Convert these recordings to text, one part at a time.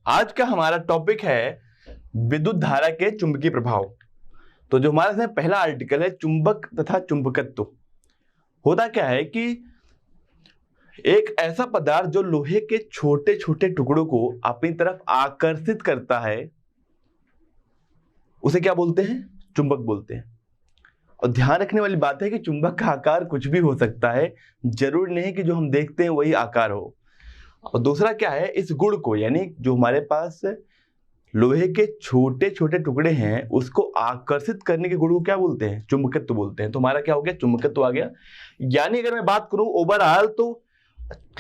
आज का हमारा टॉपिक है विद्युत धारा के चुंबकीय प्रभाव। तो जो हमारे इसमें पहला आर्टिकल है चुंबक तथा चुंबकत्व। होता क्या है कि एक ऐसा पदार्थ जो लोहे के छोटे छोटे टुकड़ों को अपनी तरफ आकर्षित करता है उसे क्या बोलते हैं? चुंबक बोलते हैं। और ध्यान रखने वाली बात है कि चुंबक का आकार कुछ भी हो सकता है, जरूर नहीं कि जो हम देखते हैं वही आकार हो। और दूसरा क्या है, इस गुण को यानी जो हमारे पास लोहे के छोटे छोटे टुकड़े हैं उसको आकर्षित करने के गुण को क्या बोलते हैं? चुंबकत्व बोलते हैं। तो हमारा क्या हो गया? चुंबकत्व आ गया। यानी अगर मैं बात करूं ओवरऑल तो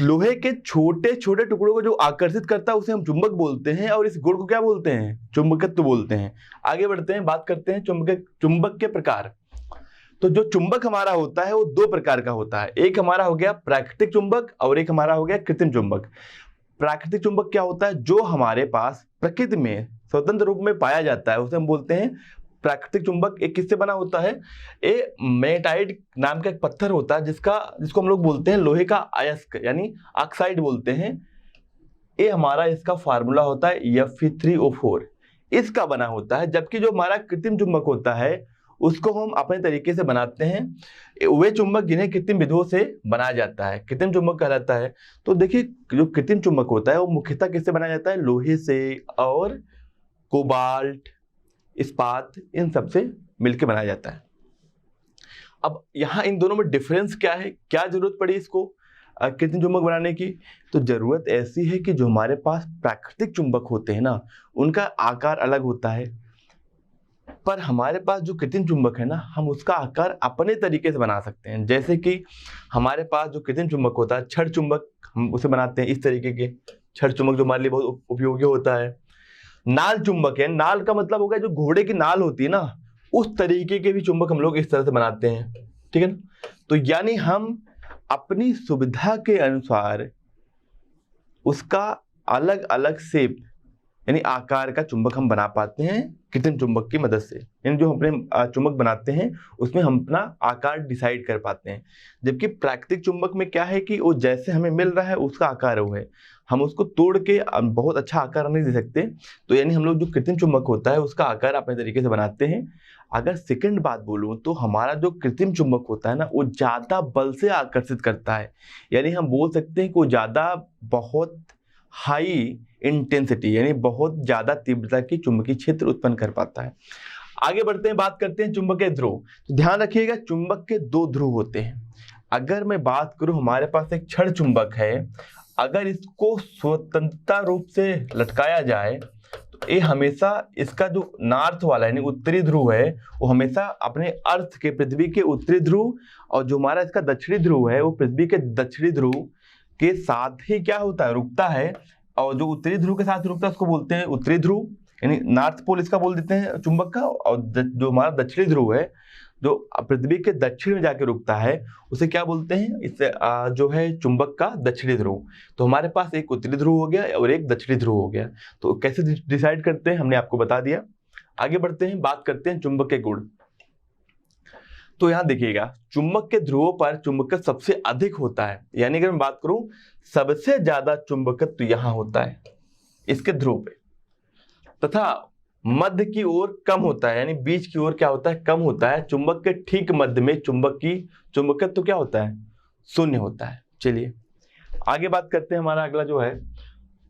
लोहे के छोटे छोटे टुकड़ों को जो आकर्षित करता है उसे हम चुंबक बोलते हैं और इस गुण को क्या बोलते हैं? चुंबकत्व बोलते हैं। आगे बढ़ते हैं, बात करते हैं चुंबक के प्रकार। तो जो चुंबक हमारा होता है वो दो प्रकार का होता है। एक हमारा हो गया प्राकृतिक चुंबक और एक हमारा हो गया कृत्रिम चुंबक। प्राकृतिक चुंबक क्या होता है? जो हमारे पास प्रकृति में स्वतंत्र रूप में पाया जाता है उसे हम बोलते हैं प्राकृतिक चुंबक। एक किससे बना होता है? मैग्नेटाइट नाम का एक पत्थर होता है जिसको हम लोग बोलते हैं लोहे का अयस्क यानी ऑक्साइड बोलते हैं। ये हमारा इसका फार्मूला होता है Fe3O4, इसका बना होता है। जबकि जो हमारा कृत्रिम चुंबक होता है उसको हम अपने तरीके से बनाते हैं। वे चुंबक जिन्हें कृत्रिम विधियों से बनाया जाता है कृत्रिम चुंबक कहलाता है। तो देखिए जो कृत्रिम चुंबक होता है वो मुख्यतः किससे बनाया जाता है? लोहे से और कोबाल्ट, इस्पात, इन सब से मिलकर बनाया जाता है। अब यहाँ इन दोनों में डिफरेंस क्या है? क्या जरूरत पड़ी इसको कृत्रिम चुंबक बनाने की? तो जरूरत ऐसी है कि जो हमारे पास प्राकृतिक चुंबक होते हैं ना उनका आकार अलग होता है, पर हमारे पास जो कृत्रिम चुंबक है ना हम उसका आकार अपने तरीके से बना सकते हैं। जैसे कि हमारे पास जो कृत्रिम चुंबक होता है छड़ चुंबक, हम उसे बनाते हैं इस तरीके के छड़ चुंबक जो हमारे लिए बहुत उपयोगी होता है। नाल चुंबक है, नाल का मतलब होगा जो घोड़े की नाल होती है ना उस तरीके के भी चुंबक हम लोग इस तरह से बनाते हैं, ठीक है ना। तो यानी हम अपनी सुविधा के अनुसार उसका अलग अलग शेप यानी आकार का चुंबक हम बना पाते हैं कृत्रिम चुंबक की मदद से। यानी जो अपने चुंबक बनाते हैं उसमें हम अपना आकार डिसाइड कर पाते हैं। जबकि प्राकृतिक चुंबक में क्या है कि वो जैसे हमें मिल रहा है उसका आकार वो है, हम उसको तोड़ के बहुत अच्छा आकार नहीं दे सकते। तो यानी हम लोग जो कृत्रिम चुंबक होता है उसका आकार अपने तरीके से बनाते हैं। अगर सेकंड बात बोलूँ तो हमारा जो कृत्रिम चुंबक होता है ना वो ज़्यादा बल से आकर्षित करता है। यानी हम बोल सकते हैं कि वो ज़्यादा बहुत हाई इंटेंसिटी यानी बहुत ज्यादा तीव्रता की चुंबकीय क्षेत्र उत्पन्न कर पाता है। आगे बढ़ते हैं, बात करते हैं चुंबकीय ध्रुव। तो ध्यान रखिएगा चुंबक के दो ध्रुव होते हैं। अगर मैं बात करूं हमारे पास एक छड़ चुंबक है, अगर इसको स्वतंत्रता रूप से लटकाया जाए तो ये हमेशा इसका जो नॉर्थ वाला यानी उत्तरी ध्रुव है वो हमेशा अपने अर्थ के पृथ्वी के उत्तरी ध्रुव और जो हमारा इसका दक्षिणी ध्रुव है वो पृथ्वी के दक्षिणी ध्रुव के साथ ही क्या होता है? रुकता है। और जो उत्तरी ध्रुव के साथ रुकता है उसको बोलते हैं उत्तरी ध्रुव यानी नॉर्थ पोल इसका बोल देते हैं चुंबक का। और जो हमारा दक्षिणी ध्रुव है जो पृथ्वी के दक्षिण में जाके रुकता है उसे क्या बोलते हैं? इससे जो है चुंबक का दक्षिणी ध्रुव। तो हमारे पास एक उत्तरी ध्रुव हो गया और एक दक्षिणी ध्रुव हो गया। तो कैसे डिसाइड करते हैं हमने आपको बता दिया। आगे बढ़ते हैं, बात करते हैं चुंबक के गुण। तो यहां देखिएगा चुंबक के ध्रुवों पर चुंबकत्व सबसे अधिक होता है। यानी अगर मैं बात करूं सबसे ज्यादा चुंबकत्व यहां होता है इसके ध्रुव पे, तथा मध्य की ओर कम होता है यानी बीच की ओर क्या होता है? कम होता है। चुंबक के ठीक मध्य में चुंबकत्व क्या होता है? शून्य होता है। चलिए आगे बात करते हैं। हमारा अगला जो है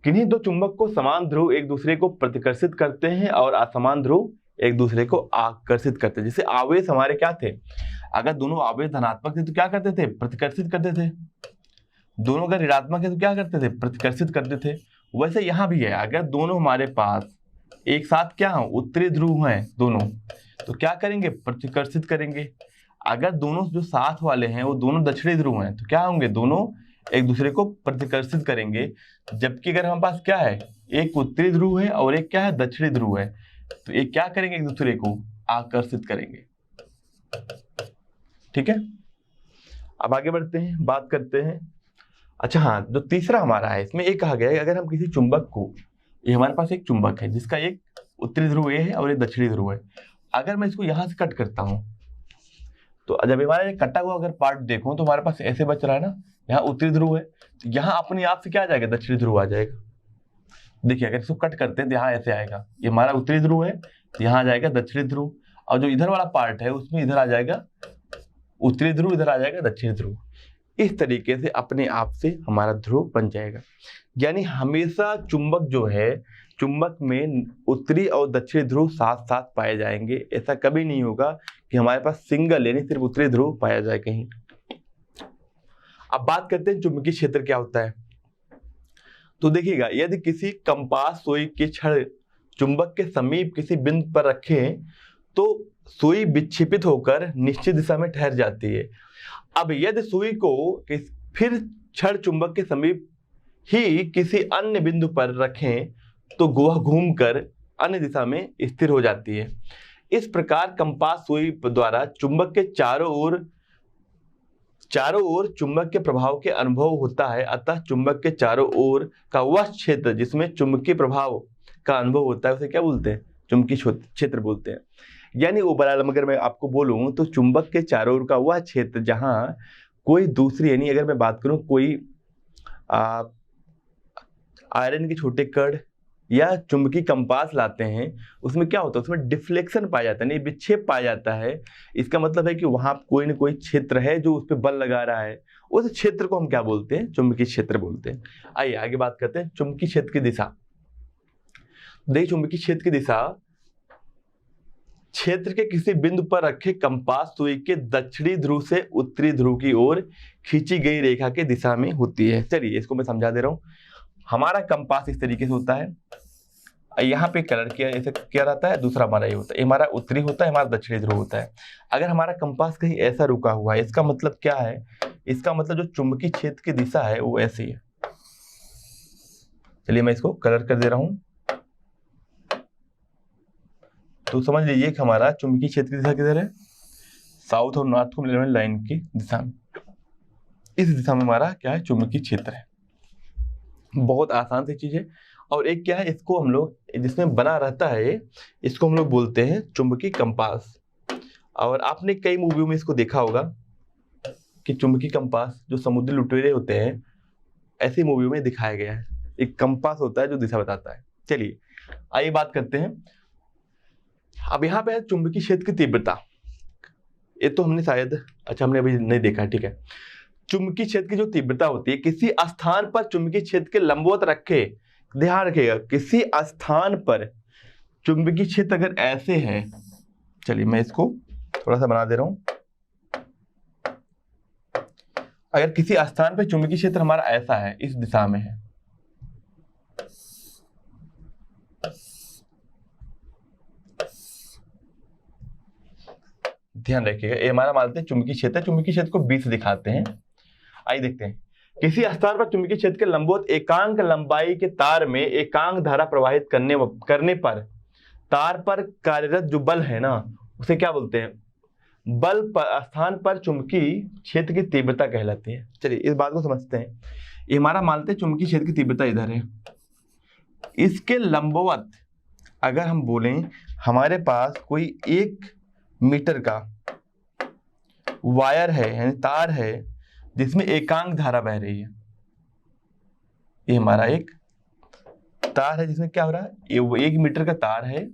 किन्हीं दो चुंबक को समान ध्रुव एक दूसरे को प्रतिकर्षित करते हैं और असमान ध्रुव एक दूसरे को आकर्षित करते हैं। जैसे आवेश हमारे क्या थे? अगर दोनों आवेश धनात्मक थे तो क्या करते थे? प्रतिकर्षित करते थे। दोनों अगर ऋणात्मक है तो क्या करते थे? प्रतिकर्षित करते थे। वैसे यहां भी है, अगर दोनों हमारे पास एक साथ क्या हो उत्तरी ध्रुव हैं दोनों तो क्या करेंगे? प्रतिकर्षित करेंगे। अगर दोनों जो साथ वाले हैं वो दोनों दक्षिणी ध्रुव हैं तो क्या होंगे? दोनों एक दूसरे को प्रतिकर्षित करेंगे। जबकि अगर हमारे पास क्या है? एक उत्तरी ध्रुव है और एक क्या है? दक्षिणी ध्रुव है। तो ये क्या करेंगे? एक दूसरे को आकर्षित करेंगे। ठीक है, अब आगे बढ़ते हैं, बात करते हैं। अच्छा हाँ, जो तीसरा हमारा है इसमें एक कहा गया है अगर हम किसी चुंबक को, ये हमारे पास एक चुंबक है जिसका एक उत्तरी ध्रुव ए है और एक दक्षिणी ध्रुव है। अगर मैं इसको यहां से कट करता हूं तो जब हमारा कटा हुआ अगर पार्ट देखो तो हमारे पास ऐसे बच रहा है ना, यहाँ उत्तरी ध्रुव है तो यहाँ अपने आप से क्या आ जाएगा? दक्षिणी ध्रुव आ जाएगा। देखिए अगर इसको कट करते हैं तो यहाँ ऐसे आएगा, ये हमारा उत्तरी ध्रुव है, तो यहाँ आ जाएगा दक्षिणी ध्रुव, और जो इधर वाला पार्ट है उसमें इधर आ जाएगा उत्तरी ध्रुव, इधर आ जाएगा दक्षिणी ध्रुव। इस तरीके से अपने आप से हमारा ध्रुव बन जाएगा। यानी हमेशा चुंबक जो है, चुंबक में उत्तरी और दक्षिणी ध्रुव साथ साथ पाए जाएंगे। ऐसा कभी नहीं होगा कि हमारे पास सिंगल यानी सिर्फ उत्तरी ध्रुव पाया जाए कहीं। अब बात करते हैं चुंबकीय क्षेत्र क्या होता है। तो देखिएगा, यदि किसी कंपास सुई के छड़ चुंबक के समीप किसी बिंदु पर रखें तो सुई विक्षेपित होकर निश्चित दिशा में ठहर जाती है। अब यदि सुई को फिर छड़ चुंबक के समीप ही किसी अन्य बिंदु पर रखें तो वह घूमकर अन्य दिशा में स्थिर हो जाती है। इस प्रकार कंपास सुई द्वारा चुंबक के चारों ओर चुंबक के प्रभाव के अनुभव होता है। अतः चुंबक के चारों ओर का वह क्षेत्र जिसमें चुंबकीय प्रभाव का अनुभव होता है उसे क्या बोलते हैं? चुंबकीय क्षेत्र बोलते हैं। यानी ओवरऑल अगर मैं आपको बोलूं तो चुंबक के चारों ओर का वह क्षेत्र जहां कोई दूसरी, यानी अगर मैं बात करूं कोई आयरन के छोटे कण या चुंबकीय कंपास लाते हैं, उसमें क्या होता है? उसमें डिफ्लेक्शन पाया जाता है, नहीं विक्षेप पाया जाता है। इसका मतलब है कि वहां कोई न कोई क्षेत्र है जो उस पर बल लगा रहा है। उस क्षेत्र को हम क्या बोलते हैं? चुंबकीय क्षेत्र बोलते हैं। आइए आगे बात करते हैं चुंबकीय क्षेत्र की दिशा। देखिए चुंबकीय क्षेत्र की दिशा क्षेत्र के किसी बिंदु पर रखे कंपास सुई के दक्षिणी ध्रुव से उत्तरी ध्रुव की ओर खींची गई रेखा के दिशा में होती है। चलिए इसको मैं समझा दे रहा हूं। हमारा कंपास इस तरीके से होता है, यहाँ पे कलर किया ऐसे क्या रहता है, दूसरा हमारा ये होता है, हमारा उत्तरी होता है, हमारा दक्षिणी ध्रुव होता है। अगर हमारा कंपास कहीं ऐसा रुका हुआ है, इसका मतलब क्या है? इसका मतलब जो चुंबकीय क्षेत्र की दिशा है वो ऐसी है। चलिए मैं इसको कलर कर दे रहा हूं, तो समझ लीजिए कि हमारा चुंबकीय क्षेत्र की दिशा किधर है? साउथ और नॉर्थ को मिलने वाली लाइन की दिशा में। इस दिशा में हमारा क्या है? चुंबकीय क्षेत्र है। बहुत आसान सी चीज है। और एक क्या है, इसको हम लोग जिसमें बना रहता है इसको हम लोग बोलते हैं चुंबकीय कंपास। और आपने कई मूवियों में इसको देखा होगा कि चुंबकीय कंपास जो समुद्री लुटेरे होते हैं, ऐसी मूवियों में दिखाया गया है। एक कंपास होता है जो दिशा बताता है। चलिए आइए बात करते हैं। अब यहाँ पे है चुंबकीय क्षेत्र की तीव्रता। ये तो हमने शायद हमने अभी नहीं देखा, ठीक है। चुंबकीय क्षेत्र की जो तीव्रता होती है, किसी स्थान पर चुंबकीय क्षेत्र के लंबवत रखे, ध्यान रखिएगा, किसी स्थान पर चुंबकीय क्षेत्र अगर ऐसे है, चलिए मैं इसको थोड़ा सा बना दे रहा हूं। अगर किसी स्थान पर चुंबकीय क्षेत्र हमारा ऐसा है, इस दिशा में है, ध्यान रखिएगा, ये हमारा मानते हैं चुंबकीय क्षेत्र। चुंबकीय क्षेत्र को 20 दिखाते हैं। आइए देखते हैं। किसी स्थान पर चुंबकीय क्षेत्र के लंबवत एकांक लंबाई के तार में एकांक धारा प्रवाहित करने पर तार पर कार्यरत जो बल है ना, उसे क्या बोलते हैं? बल पर स्थान पर चुंबकीय क्षेत्र की तीव्रता कहलाती है। चलिए इस बात को समझते हैं। ये हमारा मानते हैं चुंबकीय क्षेत्र की तीव्रता इधर है। इसके लंबवत अगर हम बोलें, हमारे पास कोई 1 मीटर का वायर है, यानी तार है, जिसमें एकांक धारा बह रही है। ये हमारा एक तार है जिसमें क्या हो रहा है? ये 1 मीटर का तार है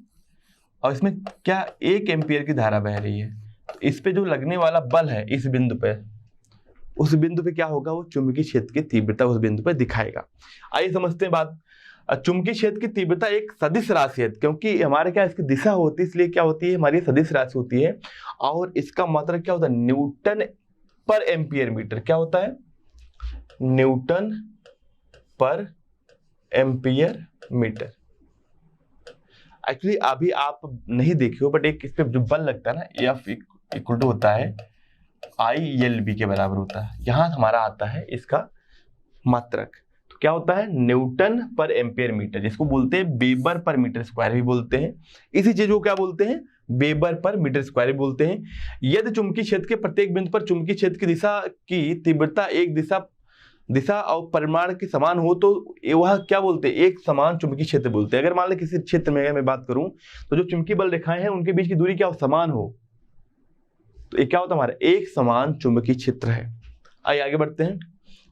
और इसमें क्या 1 एम्पियर की धारा बह रही है। तो इस पे जो लगने वाला बल है इस बिंदु पे, उस बिंदु पे क्या होगा? वो चुंबकीय क्षेत्र की तीव्रता उस बिंदु पे दिखाएगा। आइए समझते हैं बात। चुंबकीय क्षेत्र की तीव्रता एक सदिश राशि है, क्योंकि हमारे क्या इसकी दिशा होती है, इसलिए क्या होती है? हमारी सदिश राशि होती है। और इसका मात्रक क्या होता है? न्यूटन पर एम्पियर मीटर। क्या होता है? न्यूटन पर एम्पियर मीटर। एक्चुअली अभी आप नहीं देखे हो, बट एक इस पे जो बल लगता है ना, F इक्वल टू होता है ILB के बराबर होता है। यहां हमारा आता है इसका मात्रक। तो क्या होता है? न्यूटन पर एम्पियर मीटर, जिसको बोलते हैं वेबर पर मीटर स्क्वायर भी बोलते हैं। इसी चीज को क्या बोलते हैं? वेबर पर मीटर स्क्वायर बोलते हैं। यदि चुंबकीय क्षेत्र के प्रत्येक बिंदु पर चुंबकीय क्षेत्र की दिशा की तीव्रता एक दिशा और परिमाण के समान हो तो वह क्या बोलते हैं? एक समान चुंबकीय क्षेत्र बोलते हैं। अगर मान लो किसी क्षेत्र में अगर मैं बात करूं तो जो चुंबकीय बल रेखाएं हैं उनके बीच की दूरी क्या हो? समान हो, तो ये क्या होता है? हमारा एक समान चुंबकीय क्षेत्र है। आइए आगे बढ़ते हैं।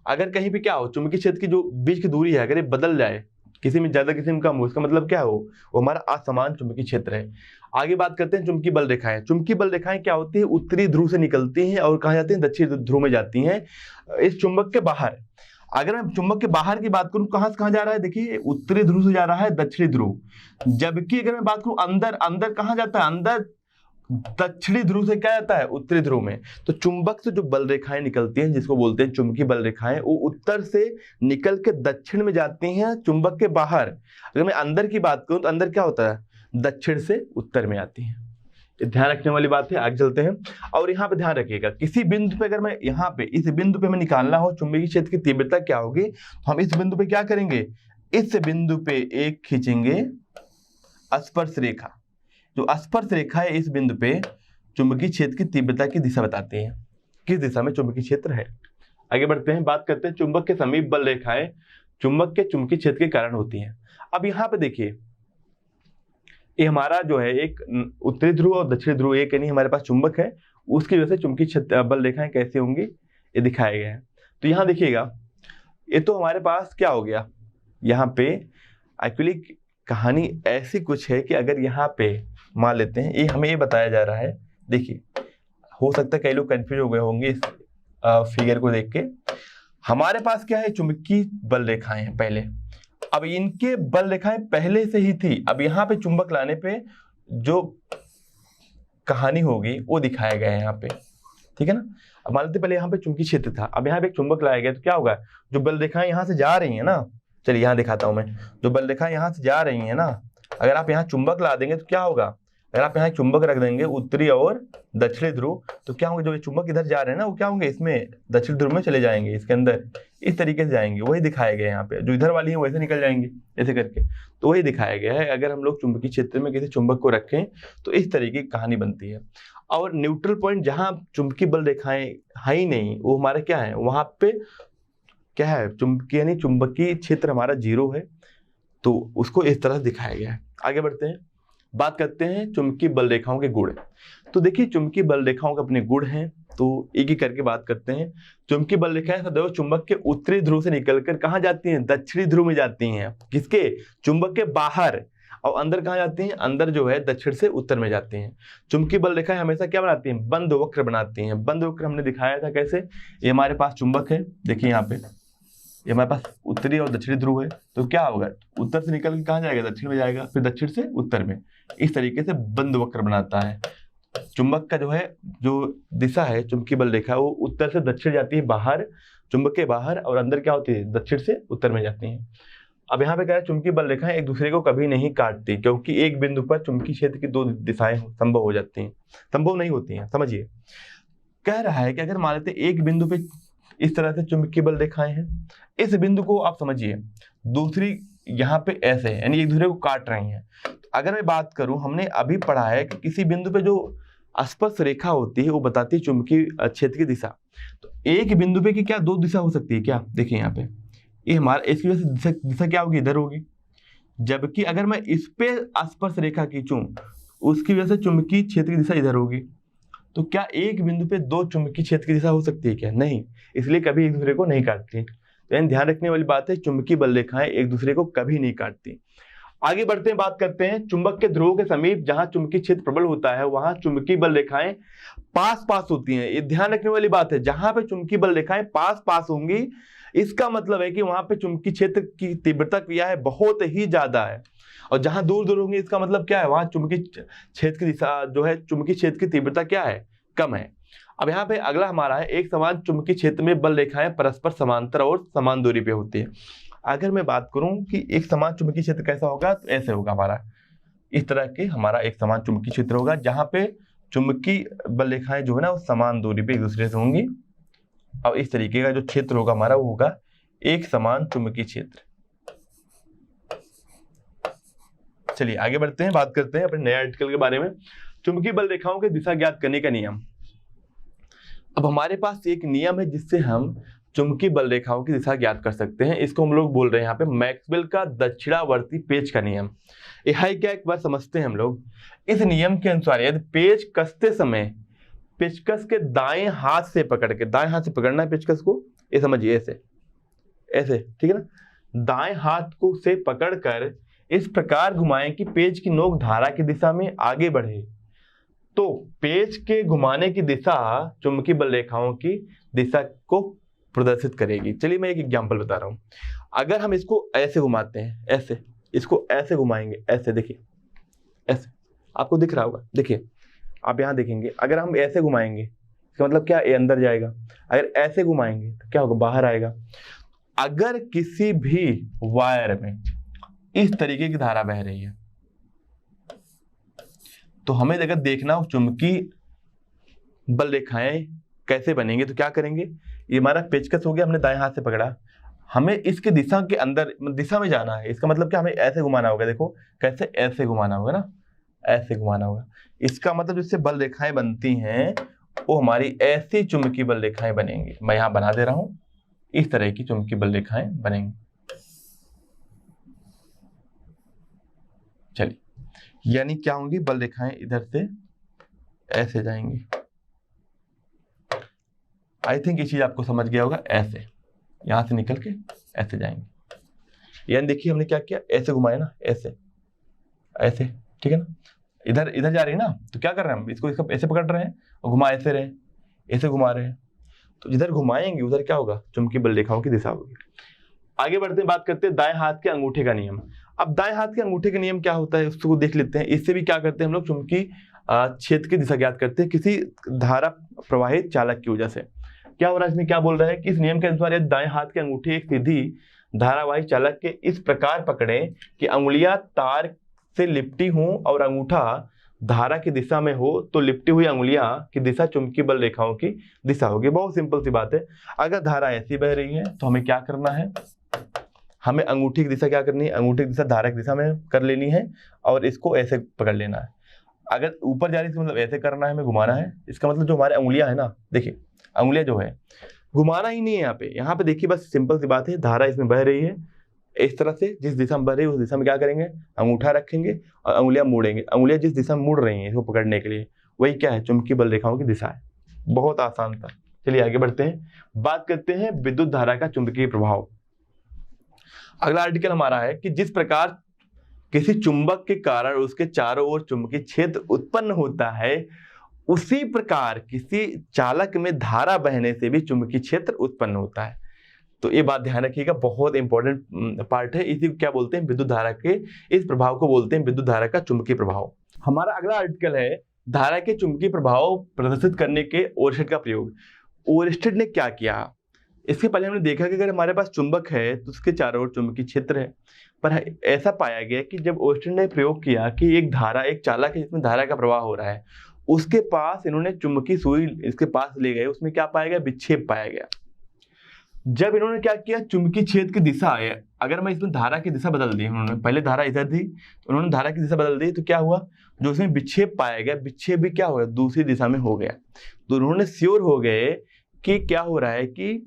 अगर कहीं भी क्या हो, चुंबकीय क्षेत्र की जो बीच की दूरी है अगर ये बदल जाए, किसी में ज्यादा किसी में कम हो, इसका मतलब क्या हो, वो हमारा असमान चुंबकीय क्षेत्र है। आगे बात करते हैं चुंबकीय बल रेखाएं। चुंबकीय बल रेखाएं क्या होती है, उत्तरी ध्रुव से निकलती हैं और कहाँ जाती हैं, दक्षिण ध्रुव में जाती हैं इस चुंबक के बाहर। अगर मैं चुंबक के बाहर की बात करूं, कहां से कहां जा रहा है, देखिए उत्तरी ध्रुव से जा रहा है दक्षिणी ध्रुव। जबकि अगर मैं बात करूं अंदर, अंदर कहां जाता है, अंदर दक्षिणी ध्रुव से क्या जाता है, उत्तरी ध्रुव में। तो चुंबक से जो बल रेखाएं निकलती हैं जिसको बोलते हैं चुंबकीय बल रेखाएं, वो उत्तर से निकल के दक्षिण में जाती हैं चुंबक के बाहर। अगर मैं अंदर की बात करूं तो अंदर क्या होता है, दक्षिण से उत्तर में आती है। ध्यान रखने वाली बात है। आगे चलते हैं और यहाँ पे ध्यान रखिएगा, किसी बिंदु पे अगर मैं यहाँ पे इस बिंदु पे हमें निकालना हो चुंबकीय क्षेत्र की तीव्रता क्या होगी, तो हम इस बिंदु पे क्या करेंगे, इस बिंदु पे एक खींचेंगे स्पर्श रेखा। जो स्पर्श रेखा है इस बिंदु पे चुंबकीय क्षेत्र की तीव्रता की दिशा बताती है, किस दिशा में चुंबकीय क्षेत्र है। आगे बढ़ते हैं, बात करते हैं चुंबक के समीप बल रेखाएं चुंबक के चुंबकीय क्षेत्र के कारण होती हैं। अब यहाँ पे देखिए, ये हमारा जो है एक उत्तरी ध्रुव और दक्षिणी ध्रुव, एक यानी हमारे पास चुंबक है, उसकी वजह से चुंबकीय क्षेत्र बल रेखाएं कैसे होंगी ये दिखाया गया है। तो यहाँ देखिएगा, ये तो हमारे पास क्या हो गया, यहाँ पे एक्चुअली कहानी ऐसी कुछ है कि अगर यहाँ पे मान लेते हैं, ये हमें ये बताया जा रहा है, देखिए हो सकता है कई लोग कंफ्यूज हो गए होंगे इस फिगर को देख के। हमारे पास क्या है, चुंबकीय बल रेखाएं हैं पहले, अब इनके बल रेखाएं पहले से ही थी, अब यहाँ पे चुंबक लाने पे जो कहानी होगी वो दिखाया गया है यहाँ पे, ठीक है ना। अब मान लेते पहले यहाँ पे चुंबकीय क्षेत्र था, अब यहाँ पे एक चुंबक लाया गया तो क्या होगा, जो बल रेखाएं यहाँ से जा रही है ना, चलिए यहाँ दिखाता हूं मैं, जो बल रेखाएं यहाँ से जा रही है ना, अगर आप यहाँ चुंबक ला देंगे तो क्या होगा, अगर आप यहाँ चुंबक रख देंगे उत्तरी और दक्षिणी ध्रुव, तो क्या होंगे, जो चुंबक इधर जा रहे हैं ना वो क्या होंगे, इसमें दक्षिण ध्रुव में चले जाएंगे, इसके अंदर इस तरीके से जाएंगे, वही दिखाया गया है यहाँ पे, जो इधर वाली है वैसे निकल जाएंगे ऐसे करके, तो वही दिखाया गया है। अगर हम लोग चुंबकीय क्षेत्र में किसी चुंबक को रखें तो इस तरीके की कहानी बनती है। और न्यूट्रल पॉइंट जहां चुंबकीय बल रेखाएं है ही नहीं, वो हमारा क्या है, वहां पे क्या है, चुंबकीय यानी चुंबकीय क्षेत्र हमारा 0 है, तो उसको इस तरह दिखाया गया है। आगे बढ़ते हैं, बात करते हैं चुंबकीय बल रेखाओं के गुण। तो देखिए चुंबकीय बल रेखाओं के अपने गुण हैं, तो एक एक करके बात करते हैं। चुंबकीय बल रेखाएं सदैव चुंबक के उत्तरी ध्रुव से निकलकर कहां जाती हैं, दक्षिणी ध्रुव में जाती हैं, किसके, चुंबक के बाहर, और अंदर कहां जाती हैं, अंदर जो है दक्षिण से उत्तर में जाती हैं। चुंबकीय बल रेखाएं हमेशा क्या बनाती हैं, बंद वक्र बनाती हैं। बंद वक्र हमने दिखाया था कैसे, ये हमारे पास चुंबक है, देखिए यहाँ पे ये हमारे पास उत्तरी और दक्षिणी ध्रुव है, तो क्या होगा, उत्तर से निकल के कहाँ जाएगा, दक्षिण में जाएगा, फिर दक्षिण से उत्तर में, इस तरीके से बंद वक्र बनाता है। चुंबक का जो है जो दिशा है चुंबकीय बल रेखा, वो उत्तर से दक्षिण जाती है बाहर, चुंबक के बाहर, और अंदर क्या होती है, दक्षिण से उत्तर में जाती है। अब यहाँ पे क्या है, चुंबकीय बल रेखाएं एक दूसरे को कभी नहीं काटती, क्योंकि एक बिंदु पर चुंबकीय क्षेत्र की 2 दिशाएं संभव हो जाती हैं, संभव नहीं होती हैं। समझिए, कह रहा है कि अगर मान लेते एक बिंदु पे इस तरह से चुंबकीय बल रेखाएं हैं, इस बिंदु को आप समझिए, दूसरी यहाँ पे ऐसे है, यानी एक दूसरे को काट रही हैं। तो अगर मैं बात करूं, हमने अभी पढ़ा है कि किसी बिंदु पे जो स्पर्श रेखा होती है वो बताती है चुंबकीय क्षेत्र की दिशा। तो एक बिंदु पे की क्या 2 दिशा हो सकती है क्या, देखिए यहाँ पे ये हमारा, इसकी वजह से दिशा क्या होगी, इधर होगी। जबकि अगर मैं इस पे स्पर्श रेखा खींचूं, उसकी वजह से चुंबकीय क्षेत्र की दिशा इधर होगी। तो क्या एक बिंदु पे 2 चुंबकीय क्षेत्र की दिशा हो सकती है क्या, नहीं, इसलिए कभी एक दूसरे को नहीं काटती। तो ध्यान रखने वाली बात है, चुंबकीय बल रेखाएं एक दूसरे को कभी नहीं काटती। आगे बढ़ते हैं, बात करते हैं चुंबक के ध्रुव के समीप जहां चुंबकीय क्षेत्र प्रबल होता है वहां चुंबकीय बल रेखाएं पास पास होती हैं। ये ध्यान रखने वाली बात है, जहां पे चुंबकीय बल रेखाएं पास पास होंगी, इसका मतलब है कि वहां पे चुंबकीय क्षेत्र की तीव्रता क्रिया है बहुत ही ज्यादा है, और जहां दूर दूर होंगी इसका मतलब क्या है, वहां चुंबकीय क्षेत्र की दिशा जो है, चुंबकीय क्षेत्र की तीव्रता क्या है, कम है। अब यहाँ पे अगला हमारा है, एक समान चुंबकीय क्षेत्र में बल रेखाएं परस्पर समांतर और समान दूरी पे होती है। अगर मैं बात करूं कि एक समान चुंबकीय क्षेत्र कैसा होगा, तो ऐसे होगा हमारा, इस तरह के हमारा एक समान चुंबकीय क्षेत्र होगा, जहां पे चुंबकीय बल रेखाएं जो है ना वो समान दूरी पे एक दूसरे से होंगी, और इस तरीके का जो क्षेत्र होगा हमारा वो होगा एक समान चुंबकीय क्षेत्र। चलिए आगे बढ़ते हैं, बात करते हैं अपने नए आर्टिकल के बारे में, चुंबकीय बल रेखाओं की दिशा ज्ञात करने का नियम। अब हमारे पास एक नियम है जिससे हम चुंबकीय बल रेखाओं की दिशा ज्ञात कर सकते हैं, इसको हम लोग बोल रहे हैं यहाँ पे मैक्सवेल का दक्षिणावर्ती पेच का नियम। यह है क्या, एक बार समझते हैं हम लोग। इस नियम के अनुसार यदि पेच कसते समय पेचकस के दाएं हाथ से पकड़ के, दाएं हाथ से पकड़ना है पेचकस को, ये समझिए ऐसे ऐसे, ठीक है ना, दाएं हाथ को से पकड़कर इस प्रकार घुमाएं कि पेज की नोक धारा की दिशा में आगे बढ़े। तो पेज के घुमाने की दिशा चुंबकीय बल रेखाओं की दिशा को प्रदर्शित करेगी। चलिए मैं एक एग्जांपल बता रहा हूं। अगर हम इसको ऐसे घुमाते हैं, ऐसे, इसको ऐसे घुमाएंगे, ऐसे, देखिए ऐसे, आपको दिख रहा होगा, देखिए आप यहां देखेंगे, अगर हम ऐसे घुमाएंगे इसका मतलब क्या, ये अंदर जाएगा। अगर ऐसे घुमाएंगे तो क्या होगा, बाहर आएगा। अगर किसी भी वायर में इस तरीके की धारा बह रही है तो हमें अगर देखना हो चुंबकीय बल रेखाएं कैसे बनेंगे तो क्या करेंगे, ये हमारा पेचकस हो गया, हमने दाएं हाथ से पकड़ा, हमें इसके दिशा के अंदर दिशा में जाना है। इसका मतलब क्या, हमें ऐसे घुमाना होगा, देखो कैसे, ऐसे घुमाना होगा ना, ऐसे घुमाना होगा। इसका मतलब जिससे बल रेखाएं बनती हैं वो हमारी ऐसी चुंबकीय बल रेखाएं बनेंगी। मैं यहां बना दे रहा हूं, इस तरह की चुंबकीय बल रेखाएं बनेंगी। चलिए, यानी क्या होंगी, बल रेखाएं इधर से ऐसे जाएंगी। आई थिंक ये चीज आपको समझ गया होगा, ऐसे यहां से निकल के ऐसे जाएंगे। यानी देखिए हमने क्या किया, ऐसे घुमाया ना, ऐसे ऐसे, ठीक है ना, इधर इधर जा रही है ना, तो क्या कर रहे हैं हम, इसको ऐसे पकड़ रहे हैं और घुमा ऐसे रहे, ऐसे घुमा रहे हैं, तो जिधर घुमाएंगे उधर क्या होगा, चुंबकीय बल रेखाओं की दिशा होगी। आगे बढ़ते हैं, बात करते हैं दाएं हाथ के अंगूठे का नियम। अब दाएं हाथ के अंगूठे का नियम क्या होता है उसको देख लेते हैं। इससे भी क्या करते हैं हम लोग, चुंबकीय क्षेत्र की दिशा ज्ञात करते हैं किसी धारा प्रवाहित चालक की वजह से। क्या हो रहा है इसमें, क्या बोल रहा है कि इस नियम के अनुसार यदि दाएं हाथ के अंगूठे एक सीधी धारावाही चालक के इस प्रकार पकड़े कि अंगुलियां तार से लिपटी हों और अंगूठा धारा की दिशा में हो, तो लिपटी हुई अंगुलियां की दिशा चुंबकीय बल रेखाओं की दिशा होगी। बहुत सिंपल सी बात है। अगर धारा ऐसी बह रही है तो हमें क्या करना है, हमें अंगूठी की दिशा क्या करनी है, अंगूठी की दिशा धारा की दिशा में कर लेनी है और इसको ऐसे पकड़ लेना है। अगर ऊपर जा रही है मतलब ऐसे करना है, हमें घुमाना है। इसका मतलब जो हमारे अंगुलियां है ना, देखिए अंगुलियां जो है, घुमाना ही नहीं है यहाँ पे देखिए, बस सिंपल सी बात है, धारा इसमें बह रही है इस तरह से, जिस दिशा में बह रही है उस दिशा में क्या करेंगे, अंगूठा रखेंगे और अंगुलियां मोड़ेंगे। अंगुलियां जिस दिशा में मुड़ रही हैं इसको पकड़ने के लिए, वही क्या है, चुंबकीय बल रेखाओं की दिशा है। बहुत आसान था। चलिए आगे बढ़ते हैं, बात करते हैं विद्युत धारा का चुंबकीय प्रभाव। अगला आर्टिकल हमारा है कि जिस प्रकार किसी चुंबक के कारण उसके चारों ओर चुंबकीय क्षेत्र उत्पन्न होता है, उसी प्रकार किसी चालक में धारा बहने से भी चुंबकीय क्षेत्र उत्पन्न होता है। तो ये बात ध्यान रखिएगा, बहुत इंपॉर्टेंट पार्ट है। इसी को क्या बोलते हैं, विद्युत धारा के इस प्रभाव को बोलते हैं विद्युत धारा का चुंबकीय प्रभाव। हमारा अगला आर्टिकल है धारा के चुंबकीय प्रभाव प्रदर्शित करने के ओरस्टेड का प्रयोग। ओरस्टेड ने क्या किया, इसके पहले हमने देखा कि अगर हमारे पास चुंबक है तो उसके चारों ओर चुंबकीय क्षेत्र है, पर ऐसा पाया गया कि जब ओरस्टेड ने प्रयोग किया कि एक धारा, एक चालक है जिसमें धारा का प्रवाह हो रहा है, उसके पास इन्होंने चुंबकीय सुई इसके पास ले गए, उसमें क्या पाया गया, विक्षेप पाया गया। जब इन्होंने क्या किया, चुंबकीय क्षेत्र की दिशा है, अगर मैं इसमें धारा की दिशा बदल दी, उन्होंने पहले धारा इधर थी तो उन्होंने धारा की दिशा बदल दी, तो क्या हुआ, जो उसमें विक्षेप पाया गया, विक्षेप भी क्या हो गया, दूसरी दिशा में हो गया। तो उन्होंने श्योर हो गए कि क्या हो रहा है कि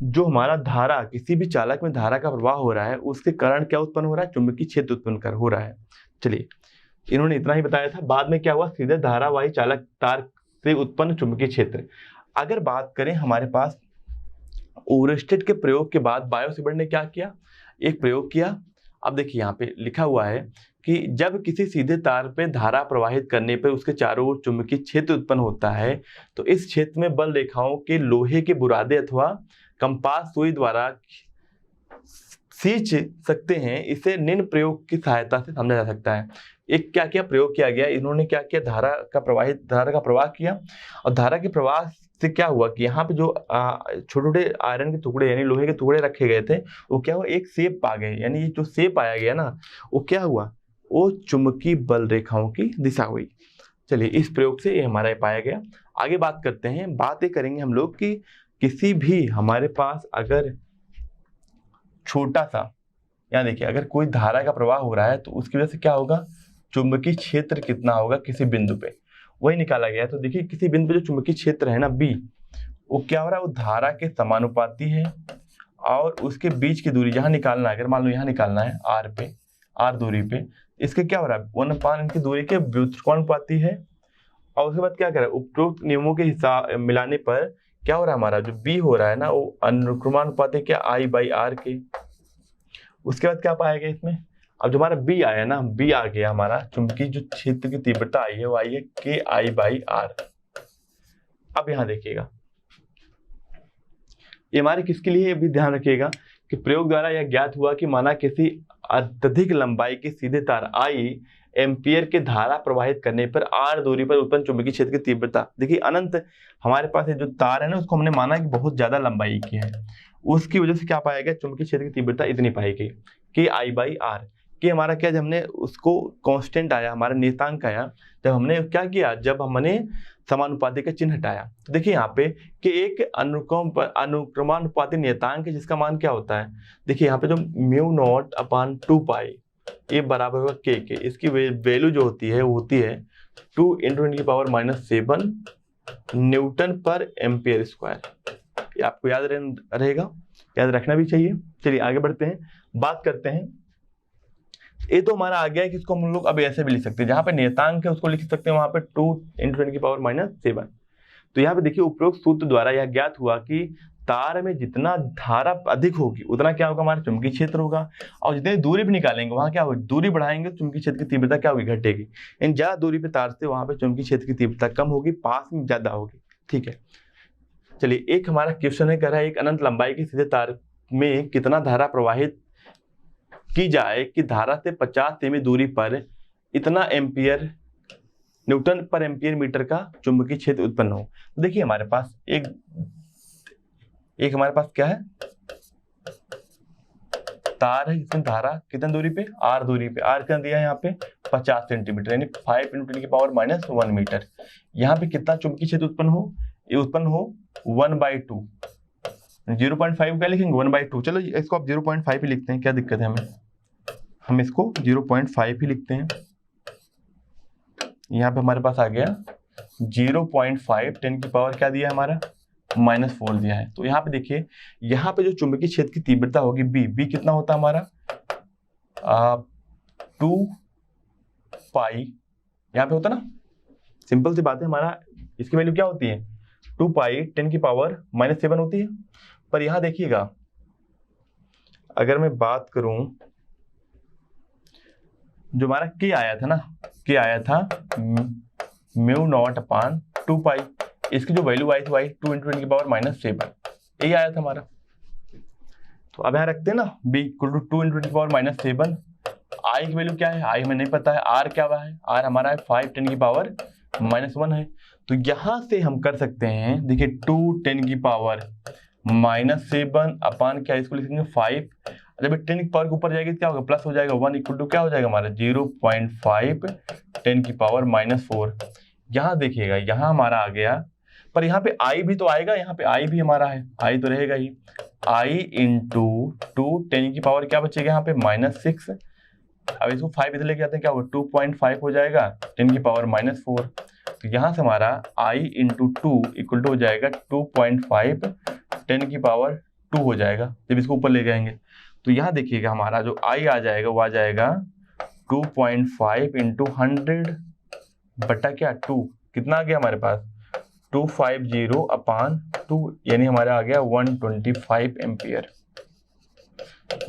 जो हमारा धारा, किसी भी चालक में धारा का प्रवाह हो रहा है उसके कारण क्या उत्पन्न हो रहा है, चुंबकीय क्षेत्र उत्पन्न कर हो रहा है। चलिए, इन्होंने इतना ही बताया था। बाद में क्या हुआ, सीधे धारावाही चालक तार से उत्पन्न चुंबकीय क्षेत्र। अगर बात करें हमारे पास ओरस्टेड के प्रयोग के बाद बायो-सेवर्ट ने क्या किया, एक प्रयोग किया। अब देखिए यहाँ पे लिखा हुआ है कि जब किसी सीधे तार पे धारा प्रवाहित करने पर उसके चारों ओर चुंबकीय क्षेत्र उत्पन्न होता है, तो इस क्षेत्र में बल रेखाओं के लोहे के बुरादे अथवा कंपास सुई द्वारा खींच सकते हैं। इसे निम्न प्रयोग की सहायता से समझा जा सकता है। एक क्या क्या प्रयोग किया गया, इन्होंने क्या किया, धारा का प्रवाह किया, और धारा के प्रवाह से क्या हुआ कि यहाँ पे जो छोटे छोटे आयरन के टुकड़े यानी लोहे के टुकड़े रखे गए थे, वो क्या हुआ, एक शेप आ गए, यानी जो शेप आया गया ना, वो क्या हुआ, वो चुंबकीय बल रेखाओं की दिशा हुई। चलिए, इस प्रयोग से ये हमारा पाया गया। आगे बात करते हैं, बातें करेंगे हम लोग कि किसी भी हमारे पास अगर छोटा सा, यहाँ देखिए, अगर कोई धारा का प्रवाह हो रहा है तो उसकी वजह से क्या होगा, चुंबकीय क्षेत्र कितना होगा किसी बिंदु पे, वही निकाला गया है। तो देखिए किसी बिंदु पे जो चुंबकीय क्षेत्र है ना बी, वो क्या हो रहा है, वो धारा के समानुपाती है, और उसके बीच की दूरी जहां निकालना है, अगर मान लो यहाँ निकालना है आर दूरी पे, इसके क्या हो रहा है, 1/n इनकी दूरी के व्युत्क्रमानुपाती है। और उसके बाद क्या कर रहा है, उपरोक्त नियमों के हिसाब मिलाने पर क्या हो रहा है, हमारा जो बी हो रहा है ना, वो अनुक्रमानुपाती क्या, I/R के। उसके बाद क्या पाया गया इसमें, अब जो हमारा बी आया ना, बी आ गया हमारा, चुंबकीय जो क्षेत्र की तीव्रता आई है वो आई है KI/R। अब यहां देखिएगा, ये हमारे किसके लिए, ये भी ध्यान रखिएगा कि प्रयोग द्वारा यह ज्ञात हुआ कि माना किसी अत्यधिक लंबाई की सीधे तार I एम्पियर के धारा प्रवाहित करने पर R दूरी पर उत्पन्न चुंबकीय क्षेत्र की तीव्रता, देखिए अनंत हमारे पास ये जो तार है ना, उसको हमने माना कि बहुत ज्यादा लंबाई की है, उसकी वजह से क्या पाया गया, चुंबकीय क्षेत्र की तीव्रता इतनी पाई गई KI/R। कि हमारा क्या, जब हमने उसको कांस्टेंट आया, हमारा नियतांक आया, जब हमने क्या किया, जब हमने समानुपाती का चिन्ह हटाया, तो देखिए यहाँ पे कि एक अनुक्रमानुपाती नियतांक है जिसका मान क्या होता है, देखिए यहाँ पे जो μ0/2π ये बराबर होगा के, इसकी वैल्यू जो होती है वो होती है 2 × 10⁻⁷ न्यूटन पर एम्पियर स्क्वायर। ये आपको याद रहेगा, याद रखना भी चाहिए। चलिए आगे बढ़ते हैं, बात करते हैं। ये तो हमारा आ गया है कि इसको हम लोग अब ऐसे भी लिख सकते हैं, जहां पे नियतांक है उसको लिख सकते हैं वहां पे 2 × 10⁻⁷। तो यहाँ पे देखिए उपरोक्त सूत्र द्वारा यह ज्ञात हुआ कि तार में जितना धारा अधिक होगी उतना क्या होगा, हमारा चुंबकीय क्षेत्र होगा, और जितनी दूरी भी निकालेंगे वहां क्या होगी, दूरी बढ़ाएंगे चुंबकीय क्षेत्र की तीव्रता क्या होगी, घटेगी। इन ज्यादा दूरी पे तार से वहां पे चुंबकीय क्षेत्र की तीव्रता कम होगी, पास में ज्यादा होगी। ठीक है, चलिए एक हमारा क्वेश्चन है, कह रहा है एक अनंत लंबाई की सीधे तार में कितना धारा प्रवाहित की जाए कि धारा से 50 सेमी दूरी पर इतना एम्पियर न्यूटन पर एम्पियर मीटर का चुंबकीय क्षेत्र उत्पन्न हो। तो देखिए हमारे पास एक हमारे पास क्या है, तार है जिसमें धारा कितनी दूरी पे, R दूरी पे, R कितना दिया है यहाँ पे 50 सेंटीमीटर, यानी 5 × 10⁻⁻1 मीटर। यहाँ पे कितना चुंबकीय क्षेत्र उत्पन्न हो, ये उत्पन्न हो 1/2, 0.5 क्या लिखेंगे 1/2। चलो इसको आप 0.5 ही लिखते हैं, क्या दिक्कत है हमें, हम इसको 0.5 ही लिखते हैं। यहाँ पे हमारे पास आ गया 0.5, 10 की पावर क्या दिया है हमारा -4 दिया है। तो यहाँ पे देखिए, यहाँ पे जो चुंबकीय क्षेत्र की तीव्रता होगी बी कितना होता है हमारा 2π, यहाँ पे होता ना, सिंपल सी बात है, हमारा इसकी वैल्यू क्या होती है 2π 10 की पावर -7 होती है। पर यहाँ देखिएगा, अगर मैं बात करूं, जो हमारा के आया था ना, के आया था μ0/2π, इसकी जो वैल्यू आई थी 2 × 10⁻⁷, यही आया था हमारा। तो अब यहाँ रखते हैं ना b = 2 × 10⁻⁷, आई की वैल्यू क्या है, आई हमें नहीं पता है, आर क्या है, आर हमारा है 5 × 10⁻⁻1 है। तो यहाँ से हम कर सकते हैं, देखिए 2 × 10⁻⁻7 अपान क्या, इसको लिखेंगे 5, जब 10 की पावर के ऊपर जाएगी क्या होगा, प्लस हो जाएगा, 1 = क्या हो जाएगा हमारा 0.5 10 की पावर -4। यहाँ देखिएगा, यहाँ हमारा आ गया, पर यहाँ पे आई भी तो आएगा, यहाँ पे आई भी हमारा है, आई तो रहेगा ही, आई × 2 10 की पावर क्या बचेगा यहाँ पे -6। अब इसको 5 इधर लेके आते हैं, क्या होगा 2.5 हो जाएगा 10 की पावर -4। तो यहाँ से हमारा I × 2 = हो जाएगा 2.5 10 की पावर 2 हो जाएगा, जब इसको ऊपर ले जाएंगे। तो यहाँ देखिएगा हमारा जो I आ जाएगा वो आ जाएगा 2.5 × 100/2, कितना आ गया हमारे पास 250/2, यानी हमारा आ गया 125 एम्पियर,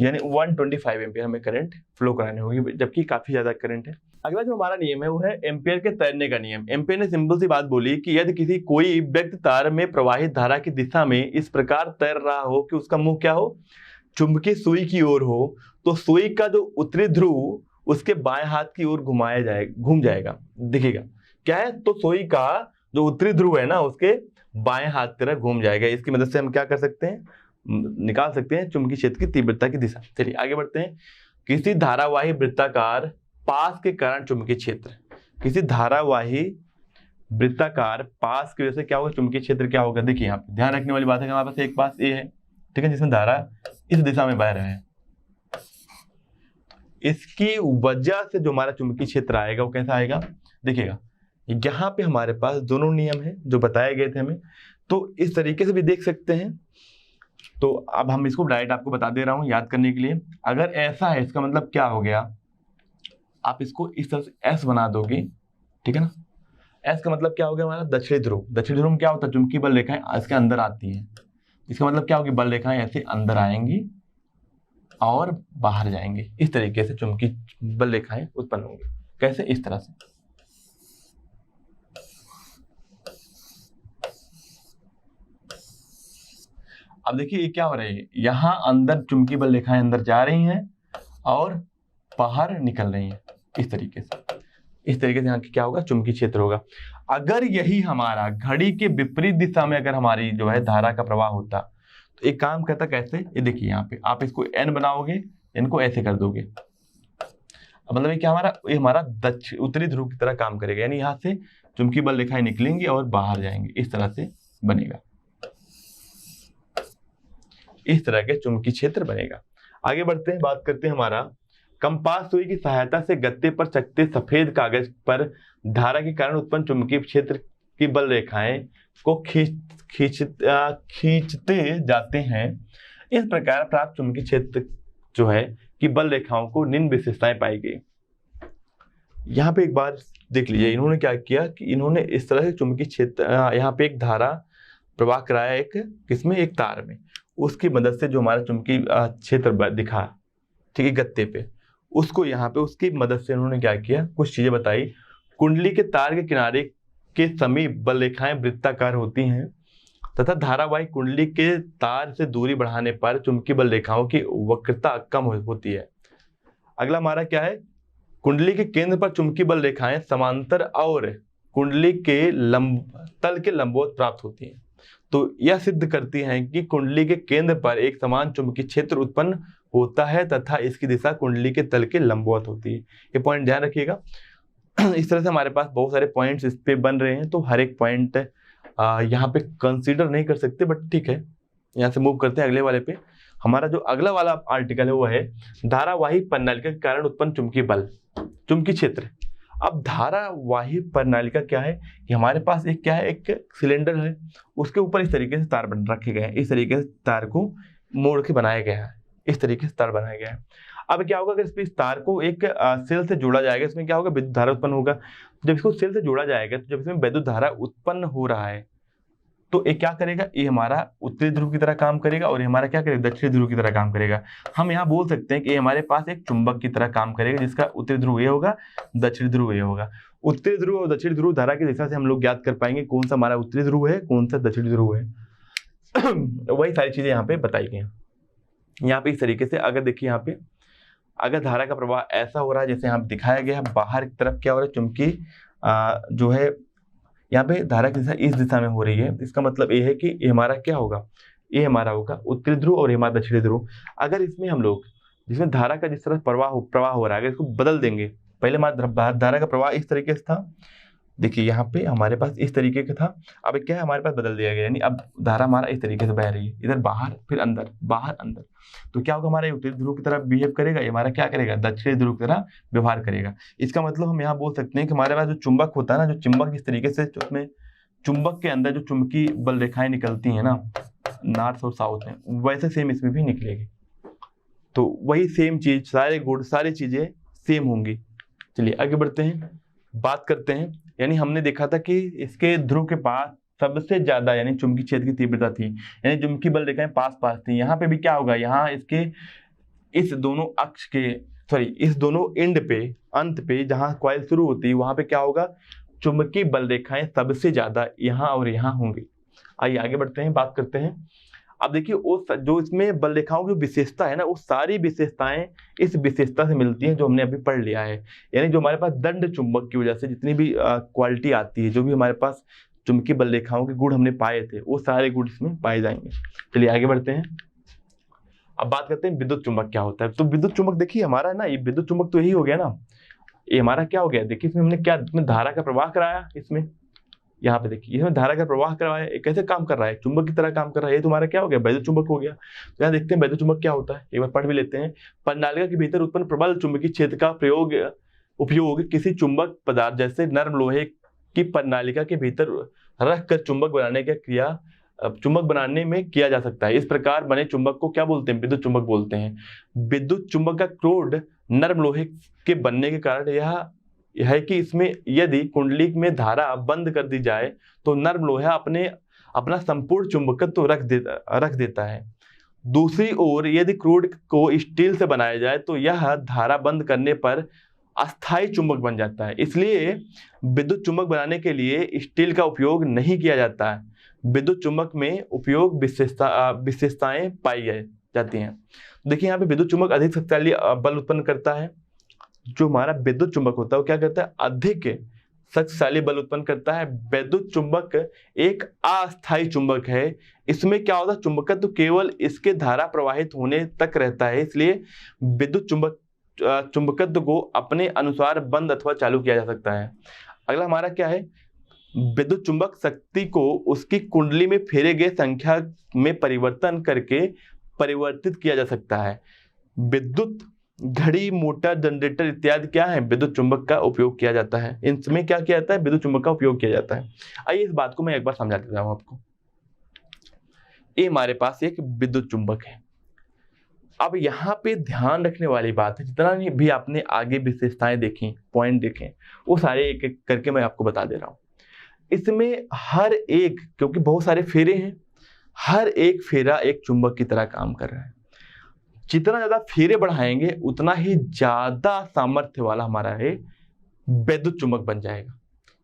यानी 125 एम्पियर हमें करंट फ्लो करानी होगी, जबकि काफी ज्यादा करंट है। अगला जो हमारा नियम है वो है एम्पियर के तैरने का नियम। एम्पियर ने सिंपल सी बात बोली कि यदि किसी कोई व्यक्ति तार में प्रवाहित धारा की दिशा में इस प्रकार तैर रहा हो कि उसका मुंह क्या हो, चुंबकीय सुई की ओर हो, तो सुई का जो उत्तरी ध्रुव उसके बाएं हाथ की ओर घूम जाएगा। देखिएगा क्या है, तो सुई का जो उत्तरी ध्रुव है ना उसके बाएं हाथ की तरफ घूम जाएगा। इसकी मदद से हम क्या कर सकते हैं, निकाल सकते हैं चुंबकीय क्षेत्र की तीव्रता की दिशा। चलिए आगे बढ़ते हैं। किसी धारावाही वृत्ताकार पास के कारण चुंबकीय क्षेत्र, किसी धारावाही वृत्ताकार पास की वजह से क्या होगा, चुंबकीय क्षेत्र क्या होगा। देखिए यहाँ पे ध्यान रखने वाली बात है कि हमारे पास एक पास ए है, ठीक है, जिसमें धारा इस दिशा में बह रहा है, इसकी वजह से जो हमारा चुंबकीय क्षेत्र आएगा वो कैसा आएगा। देखिएगा यहाँ पे हमारे पास दोनों नियम है जो बताए गए थे हमें, तो इस तरीके से भी देख सकते हैं। तो अब हम इसको डायरेक्ट आपको बता दे रहा हूं याद करने के लिए। अगर ऐसा है इसका मतलब क्या हो गया, आप इसको इस तरह से एस बना दोगे, ठीक है ना। एस का मतलब क्या हो गया हमारा दक्षिणी ध्रुव। दक्षिणी ध्रुव में क्या होता है, चुंबकीय बल रेखाएं इसके अंदर आती है, इसका मतलब क्या होगी, बल रेखाएं ऐसे अंदर आएंगी और बाहर जाएंगे। इस तरीके से चुंबकीय बल रेखाएं उत्पन्न होंगी। कैसे? इस तरह से। अब देखिए ये क्या हो रहा है, यहाँ अंदर चुंबकीय बल रेखाएं अंदर जा रही हैं और बाहर निकल रही हैं। इस तरीके से यहाँ क्या होगा, चुंबकीय क्षेत्र होगा। अगर यही हमारा घड़ी के विपरीत दिशा में अगर हमारी जो है धारा का प्रवाह होता तो एक काम करता कैसे, ये देखिए यहाँ पे आप इसको n बनाओगे, इनको ऐसे कर दोगे। अब मतलब ये क्या ये हमारा उत्तरी ध्रुव की तरह काम करेगा, यानी यहाँ से चुंबकीय बल रेखाएं निकलेंगी और बाहर जाएंगे। इस तरह से बनेगा, इस तरह के चुंबकीय क्षेत्र बनेगा। आगे बढ़ते हैं, बात करते हैं हमारा कंपास सुई की सहायता से गत्ते पर चकते सफेद कागज पर धारा के कारण उत्पन्न चुंबकीय क्षेत्र की बल रेखाएं को खींचते जाते हैं। इस प्रकार प्राप्त चुंबकीय क्षेत्र जो है कि बल रेखाओं को निम्न विशेषताएं पाई गई। यहाँ पे एक बार देख लीजिए, इन्होंने क्या किया कि इन्होंने इस तरह से चुंबकीय क्षेत्र यहाँ पे एक धारा प्रवाह कराया, एक किसमें, एक तार में, उसकी मदद से जो हमारा चुंबकीय क्षेत्र दिखा, ठीक है, गत्ते पे, उसको यहाँ पे उसकी मदद से उन्होंने क्या किया, कुछ चीजें बताई। कुंडली के तार के किनारे के समीप बल रेखाएं वृत्ताकार होती हैं तथा धारावाही कुंडली के तार से दूरी बढ़ाने पर चुंबकीय बल रेखाओं की वक्रता कम होती है। अगला हमारा क्या है, कुंडली के केंद्र पर चुंबकीय बल रेखाएं समांतर और कुंडली के तल के लंबवत प्राप्त होती हैं। तो यह सिद्ध करती हैं कि कुंडली के केंद्र पर एक समान चुंबकीय क्षेत्र उत्पन्न होता है तथा इसकी दिशा कुंडली के तल के लंबवत होती है। ये पॉइंट ध्यान रखिएगा। इस तरह से हमारे पास बहुत सारे पॉइंट्स इस पे बन रहे हैं, तो हर एक पॉइंट यहाँ पे कंसीडर नहीं कर सकते, बट ठीक है, यहाँ से मूव करते हैं अगले वाले पे। हमारा जो अगला वाला आर्टिकल है वो है धारावाही प्रणालिका के कारण उत्पन्न चुंबकीय बल, चुंबकीय क्षेत्र। अब धारावाही प्रणालिका क्या है कि हमारे पास एक क्या है, एक सिलेंडर है, उसके ऊपर इस तरीके से तार बन रखे गए हैं, इस तरीके से तार को मोड़ के बनाया गया है, इस तरीके से तार बनाया गया है। अब क्या होगा, अगर इस तार को एक सेल से जोड़ा जाएगा, इसमें क्या होगा, विद्युत धारा उत्पन्न होगा। जब इसको सेल से जोड़ा जाएगा तो जब इसमें विद्युत धारा उत्पन्न हो रहा है तो ये क्या करेगा, ये हमारा उत्तरी ध्रुव की तरह काम करेगा और ये हमारा क्या करेगा, दक्षिणी ध्रुव की तरह काम करेगा। हम यहाँ बोल सकते हैं कि ये हमारे पास एक चुंबक की तरह काम करेगा, जिसका उत्तरी ध्रुव ये होगा, दक्षिणी ध्रुव ये होगा। उत्तरी ध्रुव और दक्षिणी ध्रुव धारा की दिशा से हम लोग ज्ञात कर पाएंगे कौन सा हमारा उत्तरी ध्रुव है, कौन सा दक्षिणी ध्रुव है। वही सारी चीजें यहाँ पे बताई गई हैं। यहाँ पे इस तरीके से अगर देखिए, यहाँ पे अगर धारा का प्रवाह ऐसा हो रहा है जैसे यहाँ दिखाया गया है, बाहर की तरफ क्या हो रहा है, चुंबकीय जो है यहाँ पे धारा की दिशा इस दिशा में हो रही है, इसका मतलब ये है कि ये हमारा क्या होगा, ये हमारा होगा उत्तरी ध्रुव और ये हमारा दक्षिणी ध्रुव। अगर इसमें हम लोग जिसमें धारा का जिस तरह प्रवाह हो रहा है, अगर इसको बदल देंगे, पहले हमारा धारा का प्रवाह इस तरीके से था, देखिए यहाँ पे हमारे पास इस तरीके का था, अब क्या है हमारे पास बदल दिया गया, यानी अब धारा हमारा इस तरीके से बह रही है, इधर बाहर फिर अंदर, बाहर अंदर। तो क्या होगा, हमारा उत्तरी ध्रुव की तरह बिहेव करेगा, ये हमारा क्या करेगा, दक्षिणी ध्रुव की तरह व्यवहार करेगा। इसका मतलब हम यहाँ बोल सकते हैं कि हमारे पास जो चुंबक होता है ना, जो चुंबक इस तरीके से, उसमें चुंबक के अंदर जो चुंबकीय बल रेखाएं निकलती हैं ना, नॉर्थ और साउथ में, वैसे सेम इसमें भी निकलेगी। तो वही सेम चीज, सारे गुण, सारी चीजें सेम होंगी। चलिए आगे बढ़ते हैं, बात करते हैं। यानी हमने देखा था कि इसके ध्रुव के पास सबसे ज्यादा यानी चुंबकीय क्षेत्र की तीव्रता थी, यानी चुंबकीय बल रेखाएं पास पास थी। यहाँ पे भी क्या होगा, यहाँ इसके इस दोनों अक्ष के, इस दोनों एंड पे, अंत पे जहाँ कॉइल शुरू होती है, वहां पे क्या होगा, चुंबकीय बल रेखाएं सबसे ज्यादा यहाँ और यहाँ होंगी। आइए आगे बढ़ते हैं, बात करते हैं। अब देखिए वो जो इसमें बल रेखाओं की विशेषता है ना, वो सारी विशेषताएं इस विशेषता से मिलती हैं जो हमने अभी पढ़ लिया है। यानी जो हमारे पास दंड चुंबक की वजह से जितनी भी क्वालिटी आती है, जो भी हमारे पास चुंबकीय बल रेखाओं के गुण हमने पाए थे, वो सारे गुण इसमें पाए जाएंगे। चलिए आगे बढ़ते हैं, अब बात करते हैं विद्युत चुंबक क्या होता है। तो विद्युत चुंबक देखिए हमारा ना, ये विद्युत चुंबक तो यही हो गया ना, ये हमारा क्या हो गया, देखिए इसमें हमने क्या, इसमें धारा का प्रवाह कराया, इसमें यहाँ पे देखिए इसमें धारा का प्रवाह करवाया, कैसे काम कर रहा है, चुंबक की तरह काम कर रहा है। ये तुम्हारा क्या हो गया, वैद्युत चुंबक हो गया। तो यहाँ देखते हैं वैद्युत चुंबक क्या होता है, एक बार पढ़ भी लेते हैं। प्रणालिका के भीतर उत्पन्न प्रबल चुंबकीय क्षेत्र का उपयोग किसी चुंबक पदार्थ जैसे नर्म लोहे की प्रणालिका के भीतर रख कर चुंबक बनाने में किया जा सकता है। इस प्रकार बने चुंबक को क्या बोलते हैं, विद्युत चुंबक बोलते हैं। विद्युत चुंबक का क्रोड नर्म लोहे के बनने के कारण यह है कि इसमें यदि कुंडली में धारा बंद कर दी जाए तो नर्म लोहा अपना संपूर्ण चुंबकत्व रख देता है। दूसरी ओर यदि क्रूड को स्टील से बनाया जाए तो यह धारा बंद करने पर अस्थायी चुंबक बन जाता है। इसलिए विद्युत चुंबक बनाने के लिए स्टील का उपयोग नहीं किया जाता है। विद्युत चुंबक में उपयोग विशेषताएं पाई जाती हैं। देखिए यहाँ पे विद्युत चुंबक अधिक शक्तिशाली बल उत्पन्न करता है। जो हमारा विद्युत चुंबक होता है वो क्या करता है, अधिक शक्तिशाली बल उत्पन्न करता है। विद्युत चुंबक एक अस्थायी चुंबक है। इसमें क्या होता है, चुंबकत्व तो केवल इसके धारा प्रवाहित होने तक रहता है। इसलिए विद्युत चुंबकत्व को अपने अनुसार बंद अथवा चालू किया जा सकता है। अगला हमारा क्या है, विद्युत चुंबक शक्ति को उसकी कुंडली में फेरे गए संख्या में परिवर्तन करके परिवर्तित किया जा सकता है। विद्युत घड़ी, मोटर, जनरेटर इत्यादि क्या है, विद्युत चुंबक का उपयोग किया जाता है। इनमें क्या किया जाता है, विद्युत चुंबक का उपयोग किया जाता है। आइए इस बात को मैं एक बार समझा देता हूं आपको। ये हमारे पास एक विद्युत चुंबक है। अब यहाँ पे ध्यान रखने वाली बात है, जितना भी आपने आगे विशेषताएं देखी, पॉइंट देखे, वो सारे एक एक करके मैं आपको बता दे रहा हूँ। इसमें हर एक, क्योंकि बहुत सारे फेरे हैं, हर एक फेरा एक चुंबक की तरह काम कर रहा है। जितना ज्यादा फेरे बढ़ाएंगे उतना ही ज्यादा सामर्थ्य वाला हमारा है विद्युत चुंबक बन जाएगा।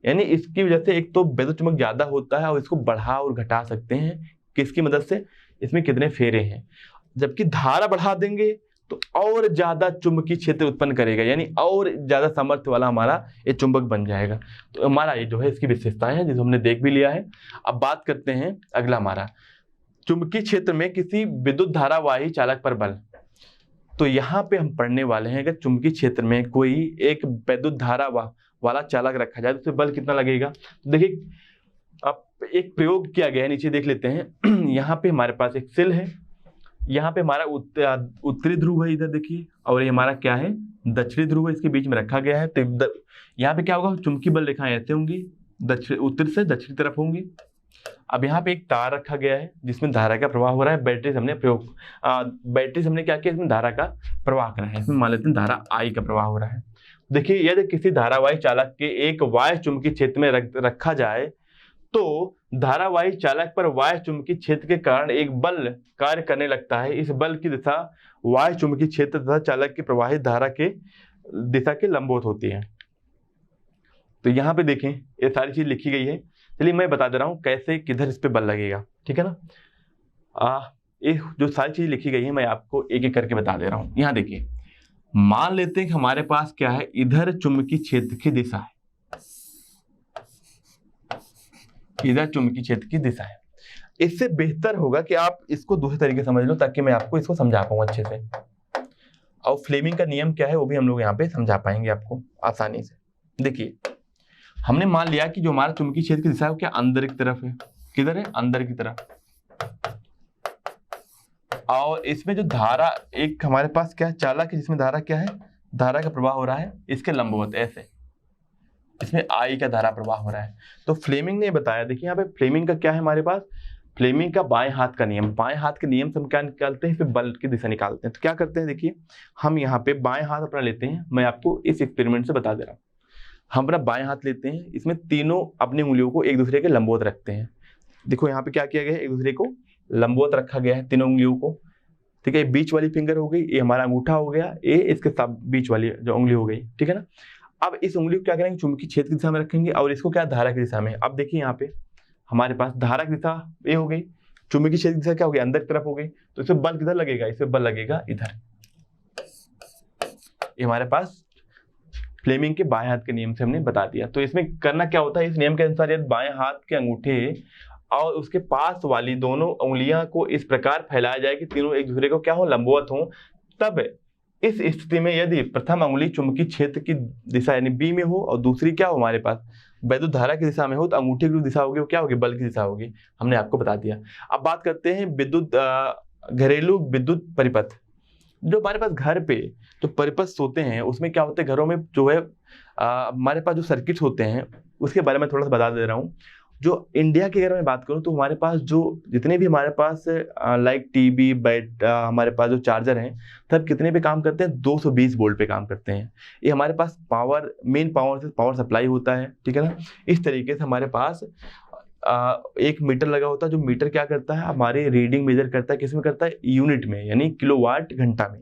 यानी इसकी वजह से एक तो विद्युत चुंबक ज्यादा होता है और इसको बढ़ा और घटा सकते हैं किसकी मदद से, इसमें कितने फेरे हैं। जबकि धारा बढ़ा देंगे तो और ज्यादा चुंबकीय क्षेत्र उत्पन्न करेगा, यानी और ज्यादा सामर्थ्य वाला हमारा ये चुंबक बन जाएगा। तो हमारा ये जो है इसकी विशेषताएं हैं जिसे हमने देख भी लिया है। अब बात करते हैं अगला हमारा, चुंबकीय क्षेत्र में किसी विद्युत धारावाही चालक पर बल। तो यहाँ पे हम पढ़ने वाले हैं कि चुंबकीय क्षेत्र में कोई एक विद्युत धारा वाला चालक रखा जाए तो उसे बल कितना लगेगा। देखिए अब एक प्रयोग किया गया है, नीचे देख लेते हैं। यहाँ पे हमारे पास एक सिल है, यहाँ पे हमारा उत्तरी ध्रुव है, इधर देखिए, और ये हमारा क्या है, दक्षिणी ध्रुव है, इसके बीच में रखा गया है। तो यहाँ पे क्या होगा, चुंबकीय बल रेखाएं ऐसे होंगी, उत्तर से दक्षिणी तरफ होंगी। अब यहाँ पे एक तार रखा गया है जिसमें धारा का प्रवाह हो रहा है। बैटरी से हमने क्या किया, इसमें धारा का प्रवाह करा है। इसमें मान लेते हैं धारा आई का प्रवाह हो रहा है। देखिए यदि किसी धारावाही चालक के एक वाह्य चुंबकीय क्षेत्र में रखा जाए तो धारावाही चालक पर वाह्य चुंबकीय क्षेत्र के कारण एक बल कार्य करने लगता है। इस बल की दिशा वाह्य चुंबकीय क्षेत्र तथा चालक की प्रवाहित धारा के दिशा के लंबवत होती है। तो यहाँ पे देखें ये सारी चीज लिखी गई है। चलिए मैं बता दे रहा हूँ कैसे किधर इस पे बल लगेगा, ठीक है ना। ये जो सारी चीज लिखी गई है मैं आपको एक एक करके बता दे रहा हूँ। यहाँ देखिए, मान लेते हैं कि हमारे पास क्या है, इधर चुंबकीय क्षेत्र की दिशा है, इधर चुंबकीय क्षेत्र की दिशा है। इससे बेहतर होगा कि आप इसको दूसरे तरीके समझ लो ताकि मैं आपको इसको समझा पाऊँ अच्छे से। और फ्लेमिंग का नियम क्या है वो भी हम लोग यहाँ पे समझा पाएंगे आपको आसानी से। देखिए हमने मान लिया कि जो हमारा चुंबकीय क्षेत्र की दिशा है वो क्या अंदर की तरफ है, किधर है, अंदर की तरफ। और इसमें जो धारा एक हमारे पास क्या है, चालक है जिसमें धारा क्या है, धारा का प्रवाह हो रहा है इसके लंबवत ऐसे, इसमें आई का धारा प्रवाह हो रहा है। तो फ्लेमिंग ने बताया, देखिए यहाँ पे फ्लेमिंग का क्या है हमारे पास, फ्लेमिंग का बाएं हाथ का नियम। बाएं हाथ के नियम से हम क्या निकालते हैं, फिर बल की दिशा निकालते हैं। तो क्या करते हैं, देखिए हम यहाँ पे बाएं हाथ अपना लेते हैं। मैं आपको इस एक्सपेरिमेंट से बता दे रहा हूँ। हम अपना बाएं हाथ लेते हैं, इसमें तीनों अपनी उंगलियों को एक दूसरे के लंबवत रखते हैं। देखो यहाँ पे क्या किया गया है, एक दूसरे को लंबवत रखा गया है तीनों उंगलियों को, ठीक है। बीच वाली फिंगर हो गई, ये हमारा अंगूठा हो गया, ये इसके साथ बीच वाली जो उंगली हो गई, ठीक है ना। अब इस उंगली को क्या करेंगे, चुंबकीय क्षेत्र की दिशा में रखेंगे और इसको क्या, धारा की दिशा में। अब देखिए यहाँ पे हमारे पास धारा की दिशा ये हो गई, चुंबकीय क्षेत्र की दिशा क्या हो गई, अंदर की तरफ हो गई। तो इसमें बल किधर लगेगा, इसमें बल लगेगा इधर। ये हमारे पास फ्लेमिंग के बाएं हाथ के नियम से हमने बता दिया। तो इसमें करना क्या होता है, इस नियम के अनुसार यदि बाएं हाथ के अंगूठे और उसके पास वाली दोनों उंगलियां को इस प्रकार फैलाया जाए कि तीनों एक दूसरे को क्या हो, लंबवत हो, तब इस स्थिति में यदि प्रथम उंगली चुंबकीय क्षेत्र की दिशा यानी बी में हो और दूसरी क्या हो हमारे पास वैद्युत धारा की दिशा में हो, तो अंगूठे की जो दिशा होगी वो क्या होगी, बल की दिशा होगी। हमने आपको बता दिया। अब बात करते हैं विद्युत घरेलू विद्युत परिपथ। जो हमारे पास घर पे जो परिपथ होते हैं उसमें क्या होते हैं, घरों में जो है हमारे पास जो सर्किट्स होते हैं उसके बारे में थोड़ा सा बता दे रहा हूँ। जो इंडिया की अगर मैं बात करूँ तो हमारे पास जो जितने भी हमारे पास लाइक टीवी हमारे पास जो चार्जर हैं तब कितने पे काम करते हैं, 220 वोल्ट पे काम करते हैं। ये हमारे पास पावर मेन पावर सप्लाई होता है, ठीक है ना। इस तरीके से हमारे पास एक मीटर लगा होता है, जो मीटर क्या करता है, हमारे रीडिंग मेजर करता है, किसमें करता है, यूनिट में, यानी किलोवाट घंटा में।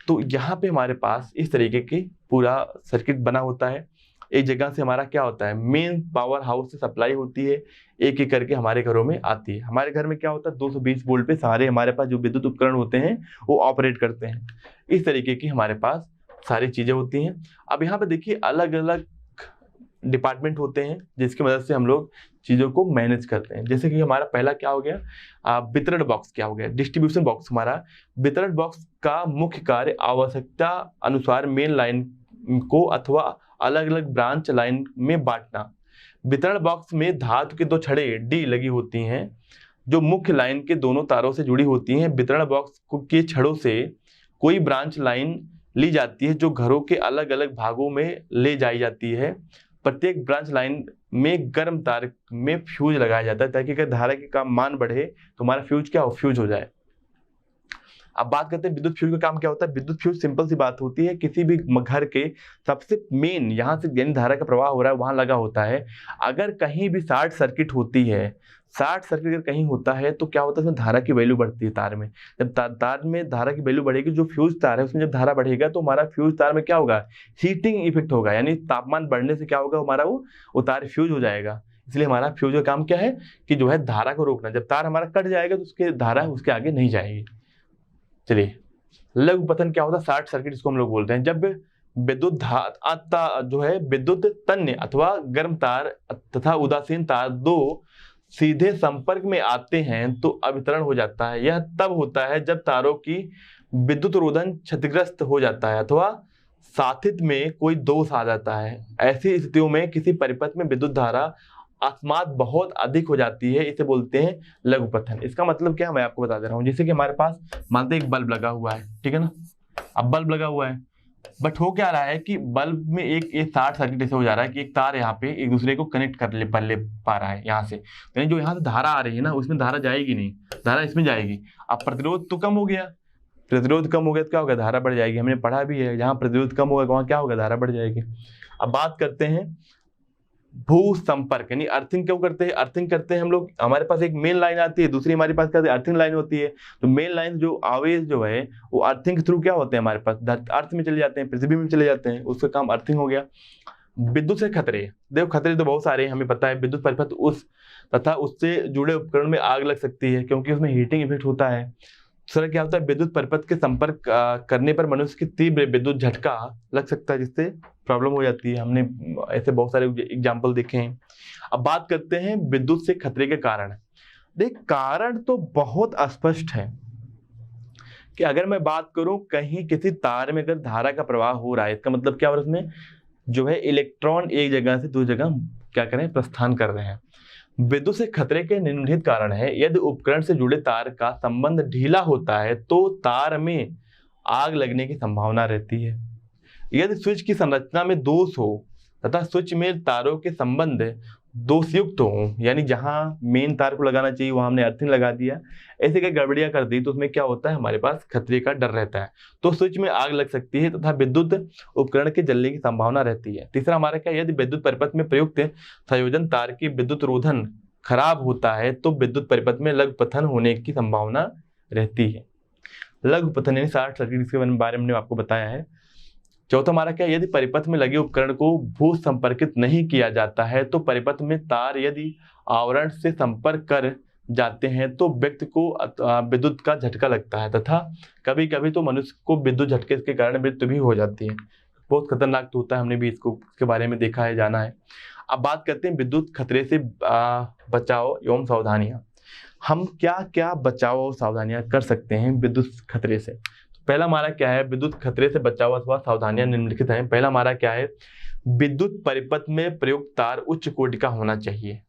तो यहाँ पे हमारे पास इस तरीके की पूरा सर्किट बना होता है। एक जगह से हमारा क्या होता है, मेन पावर हाउस से सप्लाई होती है, एक एक करके हमारे घरों में आती है। हमारे घर में क्या होता है, 220 वोल्ट पे सारे हमारे पास जो विद्युत उपकरण होते हैं वो ऑपरेट करते हैं। इस तरीके की हमारे पास सारी चीजें होती हैं। अब यहाँ पे देखिए अलग अलग डिपार्टमेंट होते हैं जिसकी मदद से हम लोग चीज़ों को मैनेज करते हैं। जैसे कि हमारा पहला क्या हो गया, वितरण बॉक्स क्या हो गया, डिस्ट्रीब्यूशन बॉक्स। हमारा वितरण बॉक्स का मुख्य कार्य आवश्यकता अनुसार मेन लाइन को अथवा अलग अलग ब्रांच लाइन में बांटना। वितरण बॉक्स में धातु की 2 छड़ें डी लगी होती हैं जो मुख्य लाइन के दोनों तारों से जुड़ी होती हैं। वितरण बॉक्स के छड़ों से कोई ब्रांच लाइन ली जाती है जो घरों के अलग अलग भागों में ले जाई जाती है। प्रत्येक ब्रांच लाइन में गर्म तार में फ्यूज लगाया जाता है ताकि अगर धारा का मान बढ़े तो हमारा फ्यूज क्या हो, फ्यूज हो जाए। अब बात करते हैं विद्युत फ्यूज का काम क्या होता है। विद्युत फ्यूज सिंपल सी बात होती है, किसी भी घर के सबसे मेन यहाँ से यानी धारा का प्रवाह हो रहा है वहां लगा होता है। अगर कहीं भी शॉर्ट सर्किट होती है, शॉर्ट सर्किट अगर कहीं होता है तो क्या होता है, उसमें धारा की वैल्यू बढ़ती है तार में। जब तार में धारा की वैल्यू बढ़ेगी, जो फ्यूज तार है उसमें जब धारा बढ़ेगा तो हमारा फ्यूज तार में क्या होगा, हीटिंग इफेक्ट होगा, यानी तापमान बढ़ने से क्या होगा, हमारा वो तार फ्यूज हो जाएगा। इसलिए हमारा फ्यूज का काम क्या है कि जो है धारा को रोकना। जब तार हमारा कट जाएगा तो उसके धारा उसके आगे नहीं जाएगी। चलिए लघु पतन क्या होता है, शॉर्ट सर्किट इसको हम लोग बोलते हैं। जब विद्युत जो है विद्युत तन्य अथवा गर्म तार तथा उदासीन तार दो सीधे संपर्क में आते हैं तो अवितरण हो जाता है। यह तब होता है जब तारों की विद्युत रोधन क्षतिग्रस्त हो जाता है अथवा साथित में कोई दोष आ जाता है। ऐसी स्थितियों में किसी परिपथ में विद्युत धारा अकस्मात बहुत अधिक हो जाती है, इसे बोलते हैं लघु पतन। इसका मतलब क्या है मैं आपको बता दे रहा हूँ। जैसे कि हमारे पास मानते हैं एक बल्ब लगा हुआ है, ठीक है ना। अब बल्ब लगा हुआ है, बट हो क्या रहा है कि बल्ब में एक शॉर्ट सर्किट ऐसे हो जा रहा है कि एक तार यहाँ पे एक दूसरे को कनेक्ट कर ले पा रहा है यहाँ से, यानी जो यहाँ से धारा आ रही है ना उसमें धारा जाएगी नहीं, धारा इसमें जाएगी। अब प्रतिरोध तो कम हो गया, प्रतिरोध कम हो गया तो क्या होगा, धारा बढ़ जाएगी। हमने पढ़ा भी है जहाँ प्रतिरोध कम होगा वहाँ क्या होगा, धारा बढ़ जाएगी। अब बात करते हैं भू संपर्क, यानी अर्थिंग क्यों करते हैं। अर्थिंग करते हैं हम लोग, हमारे पास एक मेन लाइन आती है, दूसरी हमारे पास क्या अर्थिंग लाइन होती है। तो मेन लाइन जो आवेश जो है वो अर्थिंग के थ्रू क्या होते हैं, हमारे पास अर्थ में चले जाते हैं, पृथ्वी में चले जाते हैं, उसका काम अर्थिंग हो गया। विद्युत से खतरे, देखो खतरे तो बहुत सारे हैं, हमें पता है। विद्युत परिपथ उस तथा उससे जुड़े उपकरण में आग लग सकती है क्योंकि उसमें हीटिंग इफेक्ट होता है। दूसरा क्या होता है, विद्युत परिपथ के संपर्क करने पर मनुष्य की तीव्र विद्युत झटका लग सकता है जिससे प्रॉब्लम हो जाती है। हमने ऐसे बहुत सारे एग्जाम्पल देखे हैं। अब बात करते हैं विद्युत से खतरे के कारण। देख कारण तो बहुत स्पष्ट है कि अगर मैं बात करूं कहीं किसी तार में अगर धारा का प्रवाह हो रहा है, इसका मतलब क्या हो रहा है, उसमें जो है इलेक्ट्रॉन एक जगह से दूसरी जगह क्या करें, प्रस्थान कर रहे हैं। विद्युत से खतरे के निम्नलिखित कारण है। यदि उपकरण से जुड़े तार का संबंध ढीला होता है तो तार में आग लगने की संभावना रहती है। यदि स्विच की संरचना में दोष हो तथा स्विच में तारों के संबंध दोषयुक्त हो, यानी जहां मेन तार को लगाना चाहिए वहां हमने अर्थिंग लगा दिया, ऐसे क्या गड़बड़ियां कर दी तो उसमें क्या होता है, हमारे पास खतरे का डर रहता है। तो स्विच में आग लग सकती है तथा विद्युत उपकरण के जलने की संभावना रहती है। तीसरा हमारा क्या, यदि विद्युत परिपथ में प्रयुक्त संयोजन तार की विद्युत रोधन खराब होता है तो विद्युत परिपथ में लघु पतन होने की संभावना रहती है। लघु पतन यानी शॉर्ट सर्किट, इसके बारे में आपको बताया है। चौथा हमारा क्या, यदि परिपथ में लगे उपकरण को भू संपर्कित नहीं किया जाता है तो परिपथ में तार यदि आवरण से संपर्क कर जाते हैं तो व्यक्ति को विद्युत का झटका लगता है तथा कभी कभी तो मनुष्य को विद्युत झटके के कारण मृत्यु भी हो जाती है। बहुत खतरनाक तो होता है, हमने भी इसके बारे में देखा है, जाना है। अब बात करते हैं विद्युत खतरे से बचाव एवं सावधानियां। हम क्या क्या बचाव और सावधानियां कर सकते हैं विद्युत खतरे से। पहला हमारा क्या है, विद्युत खतरे से बचाव अथवा सावधानियां निम्नलिखित हैं। पहला हमारा क्या है, विद्युत परिपथ में प्रयुक्त तार उच्च कोटि का होना चाहिए।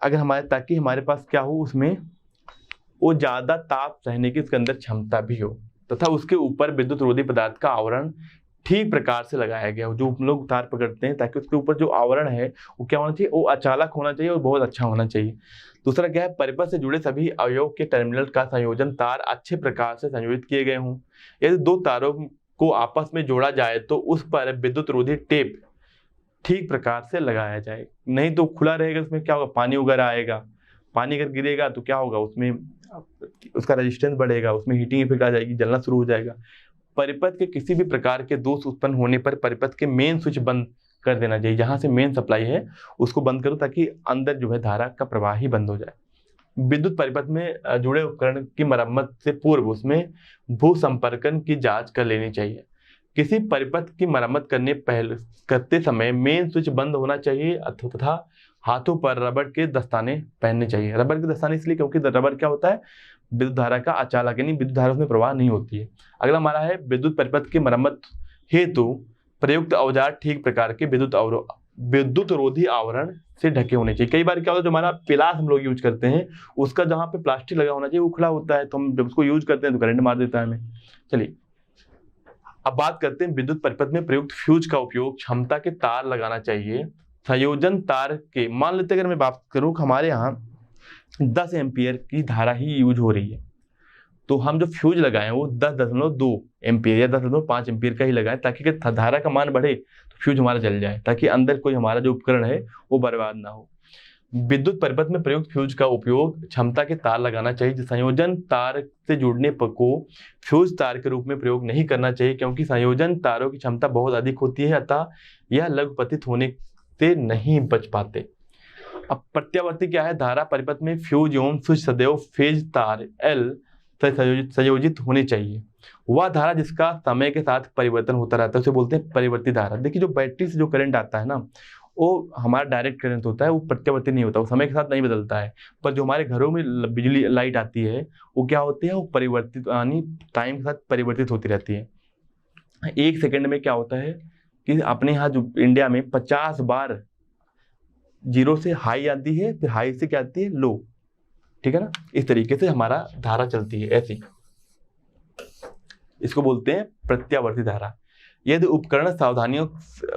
अगर हमारे ताकि हमारे पास क्या हो, उसमें वो ज्यादा ताप सहने की उसके अंदर क्षमता भी हो तथा उसके ऊपर विद्युत रोधी पदार्थ का आवरण ठीक प्रकार से लगाया गया हो। जो हम लोग तार पकड़ते हैं ताकि उसके ऊपर जो आवरण है वो क्या होना चाहिए, वो अचालक होना चाहिए और बहुत अच्छा होना चाहिए। दूसरा क्या है, परिपथ से जुड़े सभी अवयव के टर्मिनल का संयोजन तार अच्छे प्रकार से संयोजित किए गए हों। यदि दो तारों को आपस में जोड़ा जाए तो उस पर विद्युत रोधी टेप ठीक प्रकार से लगाया जाए। नहीं तो खुला रहेगा, उसमें क्या होगा, पानी वगैरह आएगा, पानी अगर गिरेगा तो क्या होगा, उसमें उसका रेजिस्टेंस बढ़ेगा, उसमें हीटिंग इफेक्ट आ जाएगी, जलना शुरू हो जाएगा। परिपथ के किसी भी प्रकार के दोष उत्पन्न होने पर परिपथ के मेन स्विच बंद कर देना चाहिए, जहां से मेन सप्लाई है उसको बंद करो, ताकि अंदर जो है धारा का प्रवाह ही बंद हो जाए। विद्युत परिपथ में जुड़े उपकरण की मरम्मत से पूर्व उसमें भू संपर्कन की जांच कर लेनी चाहिए। किसी परिपथ की मरम्मत करते समय मेन स्विच बंद होना चाहिए तथा हाथों पर रबर के दस्ताने पहनने चाहिए। रबर के दस्ताने इसलिए क्योंकि रबर क्या होता है, विद्युत धारा का अचालक, यानी विद्युत धारा उसमें प्रवाह नहीं होती है। अगला हमारा है विद्युत परिपथ की मरम्मत हेतु प्रयुक्त औजार ठीक प्रकार के विद्युत रोधी आवरण से ढके होने चाहिए। कई बार क्या होता है, जो हमारा पिलास हम लोग यूज करते हैं उसका जहाँ पे प्लास्टिक लगा होना चाहिए वो खुला होता है, तो हम जब उसको यूज करते हैं तो करंट मार देता है हमें। चलिए अब बात करते हैं विद्युत परिपथ में प्रयुक्त फ्यूज का उपयोग क्षमता के तार लगाना चाहिए। संयोजन तार के, मान लेते अगर मैं बात करूं हमारे यहाँ 10 एम्पियर की धारा ही यूज हो रही है, तो हम जो फ्यूज लगाए वो 10.2 एम्पियर या 10.5 एम्पियर का ही लगाएं, ताकि धारा का मान बढ़े तो फ्यूज हमारा जल जाए, ताकि अंदर कोई हमारा जो उपकरण है वो बर्बाद ना हो। विद्युत परिपथ में प्रयुक्त फ्यूज का उपयोग क्षमता के तार लगाना चाहिए। संयोजन तार से जुड़ने को फ्यूज तार के रूप में प्रयोग नहीं करना चाहिए, क्योंकि संयोजन तारों की क्षमता बहुत अधिक होती है, अतः यह लघुपतित होने से नहीं बच पाते। अब प्रत्यावर्ती क्या है, धारा परिपथ में फ्यूज एवं स्विच सदैव फेज तार L से संयोजित होनी चाहिए। वह धारा जिसका समय के साथ परिवर्तन होता रहता है उसे बोलते हैं परिवर्ती धारा। देखिए जो बैटरी से जो करंट आता है ना, वो हमारा डायरेक्ट करंट होता है, वो प्रत्यावर्ती नहीं होता, वो समय के साथ नहीं बदलता है। पर जो हमारे घरों में बिजली लाइट आती है वो क्या होती है, वो परिवर्तित यानी टाइम के साथ परिवर्तित होती रहती है। 1 सेकंड में क्या होता है कि अपने यहाँ जो इंडिया में 50 बार जीरो से हाई आती है, फिर हाई से क्या आती है, लो, ठीक है ना। इस तरीके से हमारा धारा चलती है ऐसी, इसको बोलते हैं प्रत्यावर्ती धारा। यदि उपकरण सावधानियों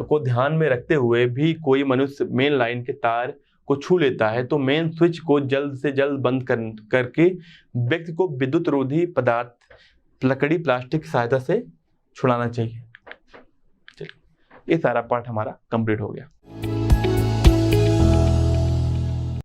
को ध्यान में रखते हुए भी कोई मनुष्य मेन लाइन के तार को छू लेता है तो मेन स्विच को जल्द से जल्द बंद करके व्यक्ति को विद्युत रोधी पदार्थ, लकड़ी, प्लास्टिक की सहायता से छुड़ाना चाहिए। चलिए ये सारा पार्ट हमारा कंप्लीट हो गया।